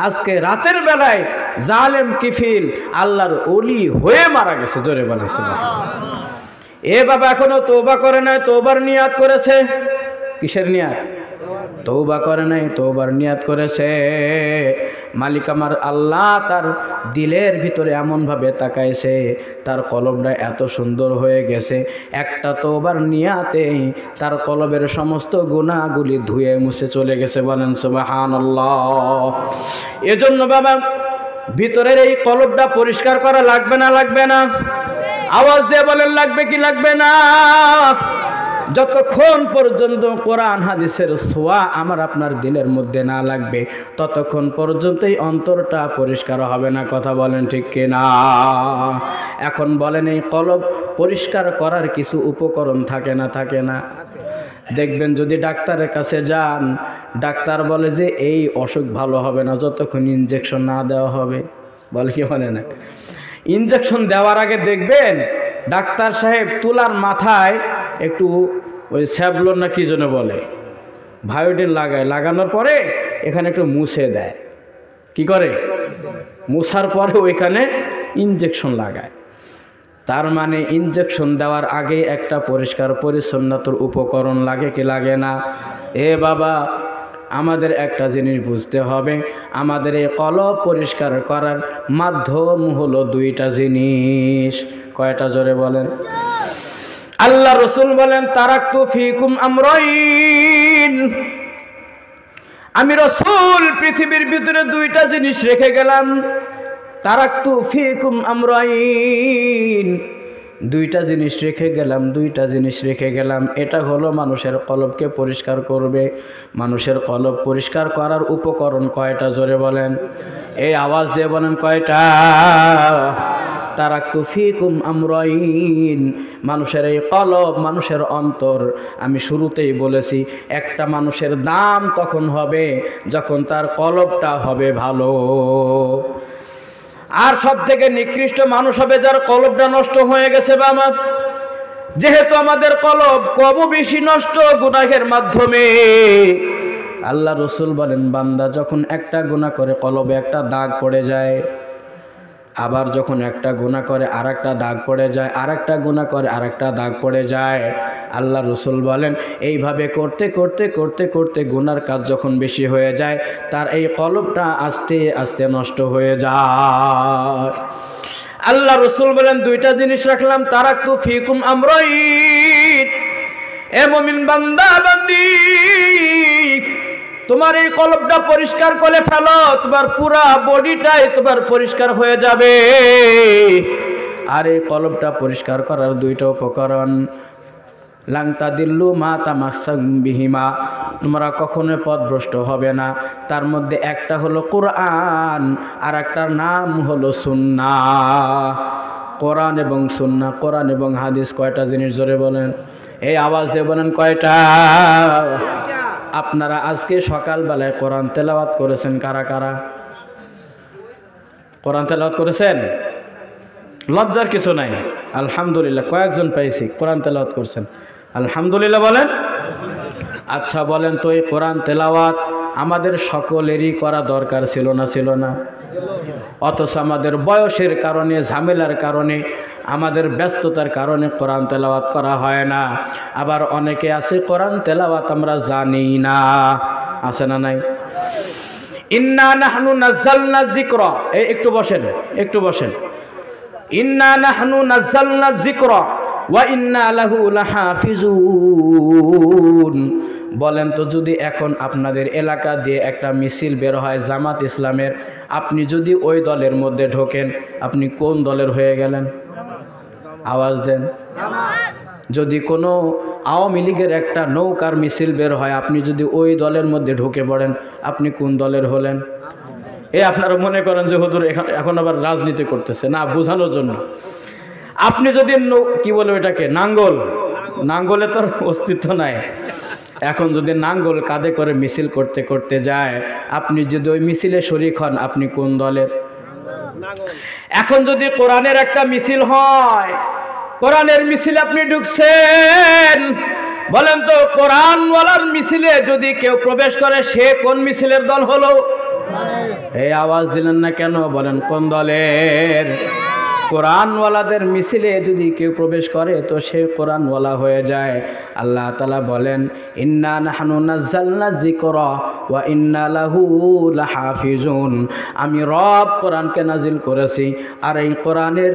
আজকে রাতের বেলায় জালেম কিফিল আল্লাহর ওলি হয়ে মারা গেছে। জোরে বলেন সুবহানাল্লাহ। এ বাবা এখনো তওবা করে নাই, তওবার নিয়াত করেছে। কিসের নিয়াত? তওবা করে নাই, তওবার নিয়াত করেছে। মালিক আমার আল্লাহ তার দিলের ভিতরে এমনভাবে তাকাইছে, তার কলবটা এত সুন্দর হয়ে গেছে, একটা তওবার নিয়াতেই তার কলবের সমস্ত গুনাহগুলি ধুয়ে মুছে চলে গেছে। বলেন সুবহানাল্লাহ। এজন্য বাবা ভিতরের এই কলবটা পরিষ্কার করা লাগবে না? লাগবে না? আওয়াজ দিয়ে বলেন লাগবে কি লাগবে না? যতক্ষণ পর্যন্ত কোরআন হাদিসের ছোঁয়া আমার আপনার দিলের মধ্যে না লাগবে ততক্ষণ পর্যন্তই অন্তরটা পরিষ্কার হবে না। কথা বলেন ঠিক কিনা? এখন বলেন, এই কলব পরিষ্কার করার কিছু উপকরণ থাকে না? থাকে না? দেখবেন যদি ডাক্তারের কাছে যান, ডাক্তার বলে যে এই অসুখ ভালো হবে না যতক্ষণ ইনজেকশন না দেওয়া হবে। বলে কি বলে না? ইনজেকশন দেওয়ার আগে দেখবেন ডাক্তার সাহেব তুলার মাথায় একটু ওই স্যাবলন না কি জন্য বলে ভায়োডিন লাগায়, লাগানোর পরে এখানে একটু মুছে দেয়। কি করে? মুছার পরে ওইখানে ইনজেকশন লাগায়। তার মানে ইনজেকশন দেওয়ার আগে একটা পরিষ্কার পরিচ্ছন্নতার উপকরণ লাগে কি লাগে না? এ বাবা, আমাদের একটা জিনিস বুঝতে হবে, আমাদের এই কলব পরিষ্কার করার মাধ্যম হলো দুইটা জিনিস। কয়টা? জোরে বলেন। আল্লাহ রসুল বলেন, তারাকতু ফিকুম আমরাইন, আমি রসুল পৃথিবীর ভিতরে দুইটা জিনিস রেখে গেলাম। তারাকতু ফিকুম আমরাইন, দুইটা জিনিস রেখে গেলাম, দুইটা জিনিস রেখে গেলাম। এটা হলো মানুষের কলবকে পরিষ্কার করবে। মানুষের কলব পরিষ্কার করার উপকরণ কয়টা? জোরে বলেন। এই আওয়াজ দিয়ে বলেন কয়টা? তারাকতু ফিকুম আমরাইন, মানুষের এই কলব, মানুষের অন্তর। আমি শুরুতেই বলেছি, একটা মানুষের দাম তখন হবে যখন তার কলবটা হবে ভালো। আর সব থেকে নিকৃষ্ট মানুষ হবে যার কলবটা নষ্ট হয়ে গেছে। বাবা, যেহেতু আমাদের কলব কম বেশি নষ্ট গুনাহের মাধ্যমে, আল্লাহ রসুল বলেন বান্দা যখন একটা গুনাহ করে কলবে একটা দাগ পড়ে যায়, আবার যখন একটা গুনাহ করে আরেকটা দাগ পড়ে যায়, আরেকটা গুনাহ করে আরেকটা দাগ পড়ে যায়। আল্লাহ রসুল বলেন এইভাবে করতে করতে করতে করতে গুনার কাজ যখন বেশি হয়ে যায়, তার এই কলবটা আস্তে আস্তে নষ্ট হয়ে যায়। আল্লাহ রসুল বলেন দুইটা জিনিস রাখলাম, তারাকতু ফিকুম আমরাইন, এ মুমিন বান্দা বান্দি, তোমার এই কলবটা পরিষ্কার করে ফেলো, তোমার পুরা বডিটাই তোমার পরিষ্কার হয়ে যাবে। আর এই কলবটা পরিষ্কার করার দুইটা উপকরণ, লাংতা দিল্লু মা তামাসাক বিহিমা, তোমরা কখনো পথভ্রষ্ট হবে না। তার মধ্যে একটা হলো কোরআন, আর একটার নাম হলো সুন্নাহ। কোরআন এবং সুন্নাহ, কোরআন এবং হাদিস কয়টা জিনিস জোরে বলেন, এই আওয়াজ দিয়ে বলেন কয়টা? আপনারা আজকে সকালবেলায় কোরআন তেলাওয়াত করেছেন কারা কারা? কোরআন তেলাওয়াত করেছেন? লজ্জার কিছু নাই, আলহামদুলিল্লাহ। কয়েকজন পাইছি কোরআন তেলাওয়াত করছেন, আলহামদুলিল্লাহ বলেন। আচ্ছা বলেন তো, এই কোরআন তেলাওয়াত আমাদের সকলেরই করা দরকার ছিল না ছিল না? অথচ আমাদের বয়সের কারণে, ঝামেলার কারণে, আমাদের ব্যস্ততার কারণে কোরআন তেলাওয়াত করা হয় না। আবার অনেকে আছে কোরআন তেলাওয়াত আমরা জানি না, আছে না নাই? ইন্না নাহনু নাযালনা যিকরা, এই একটু বসেন, একটু বসেন। ইন্না নাহনু নাযালনা যিকরা ওয়া ইন্না লাহু লাহাফিজুন। বলেন তো, যদি এখন আপনাদের এলাকা দিয়ে একটা মিছিল বের হয় জামাত ইসলামের, আপনি যদি ওই দলের মধ্যে ঢোকেন, আপনি কোন দলের হয়ে গেলেন? আওয়াজ দেন। যদি কোনো আওয়ামী লীগের একটা নৌকার মিছিল বের হয়, আপনি যদি ওই দলের মধ্যে ঢুকে পড়েন, আপনি কোন দলের হলেন? এই আপনারা মনে করেন যে হুজুর এখন আবার রাজনীতি করতেছে, না, বোঝানোর জন্য। আপনি যদি কি বলে ওইটাকে, নাঙ্গল, নাঙ্গলে তোর অস্তিত্ব নাই। এখন যদি নাঙ্গল কাঁধে করে মিছিল করতে করতে যায়, আপনি যদি ওই মিছিলে শরীক হন, আপনি কোন দলের? এখন যদি কোরআনের একটা মিছিল হয়, কোরআনের মিছিলে আপনি ঢুকছেন, বলেন তো কোরআনওয়ালার মিছিলে যদি কেউ প্রবেশ করে, সে কোন মিছিলের দল হলো? এই আওয়াজ দিলেন না কেন? বলেন কোন দলের? কোরআনওয়ালাদের মিছিলে যদি কেউ প্রবেশ করে তো সে কোরআনওয়ালা হয়ে যায়। আল্লাহ তাআলা বলেন ইন্না নাহনু নাযালনা যিকরা ওয়া ইন্না লাহু লাহাফিজুন। আমি রব কোরআনকে নাজিল করেছি, আর এই কোরআনের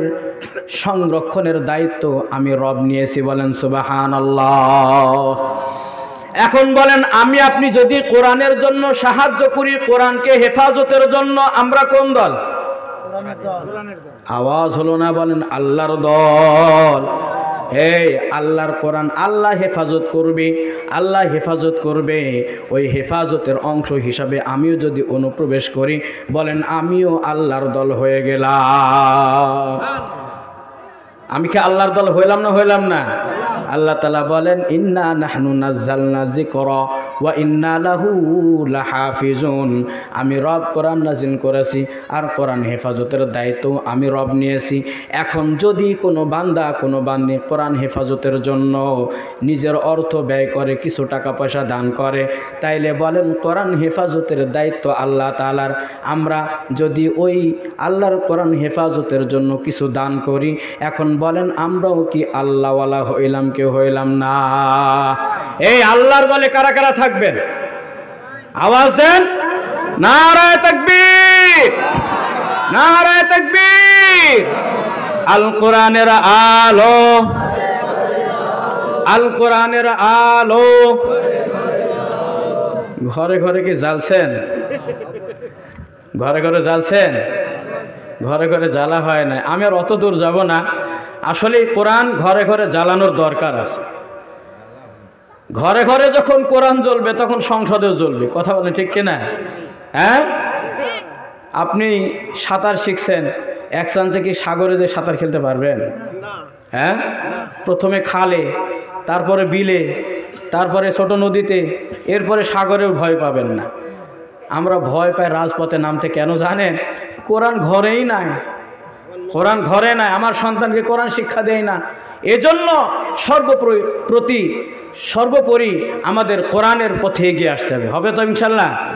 সংরক্ষণের দায়িত্ব আমি রব নিয়েছি। বলেন সুবহানাল্লাহ। এখন বলেন, আমি আপনি যদি কোরআনের জন্য সাহায্য করি, কোরআনকে হেফাজতের জন্য, আমরা কোন দল? আওয়াজ হলো না, বলেন আল্লাহর দল। এই আল্লাহর কোরআন আল্লাহ হেফাজত করবে, আল্লাহ হেফাজত করবে। ওই হেফাজতের অংশ হিসাবে আমিও যদি অনুপ্রবেশ করি, বলেন আমিও আল্লাহর দল হয়ে গেলাম। আমি কি আল্লাহর দল হইলাম না হইলাম না? আল্লাহ তাআলা বলেন ইন্না নাহনু নাযালনা যিকরা ওয়া ইন্না লাহু লাহাফিজুন। আমি রব কোরআন নাজিল করেছি, আর কোরআন হেফাজতের দায়িত্ব আমি রব নিয়েছি। এখন যদি কোনো বান্দা, কোনো বান্দি কোরআন হেফাজতের জন্য নিজের অর্থ ব্যয় করে, কিছু টাকা পয়সা দান করে, তাইলে বলেন কোরআন হেফাজতের দায়িত্ব আল্লাহ তাআলার। আমরা যদি ওই আল্লাহর কোরআন হেফাজতের জন্য কিছু দান করি, এখন বলেন আমরাও কি আল্লাহওয়ালা হইলাম? কেউ হইলাম না। এই আল্লাহর দলে কারা কারা থাকবেন? আওয়াজ দেন, নারায়ে তাকবীর, নারায়ে তাকবীর। আল কোরআনের আলো, আল কোরআনের আলো। ঘরে ঘরে কি জ্বালছেন? ঘরে ঘরে জ্বালছেন? ঘরে ঘরে জ্বালা হয় না। আমি আর অত দূর যাব না। আসলে কোরআন ঘরে ঘরে জ্বালানোর দরকার আছে। ঘরে ঘরে যখন কোরআন জ্বলবে, তখন সংসদেও জ্বলবে। কথা বলেন ঠিক কিনা? হ্যাঁ, আপনি সাঁতার শিখছেন, এক চান্সে কি সাগরে যে সাঁতার খেলতে পারবেন? হ্যাঁ, প্রথমে খালে, তারপরে বিলে, তারপরে ছোট নদীতে, এরপরে সাগরেও ভয় পাবেন না। আমরা ভয় পাই রাজপথে নামতে, কেন জানেন? কোরআন ঘরেই নাই, কোরআন ঘরে নাই। আমার সন্তানকে কোরআন শিক্ষা দেয় না। এজন্য সর্বপ্রতি সর্বোপরি আমাদের কোরআনের পথে এগিয়ে আসতে হবে। হবে তো ইনশাল্লাহ?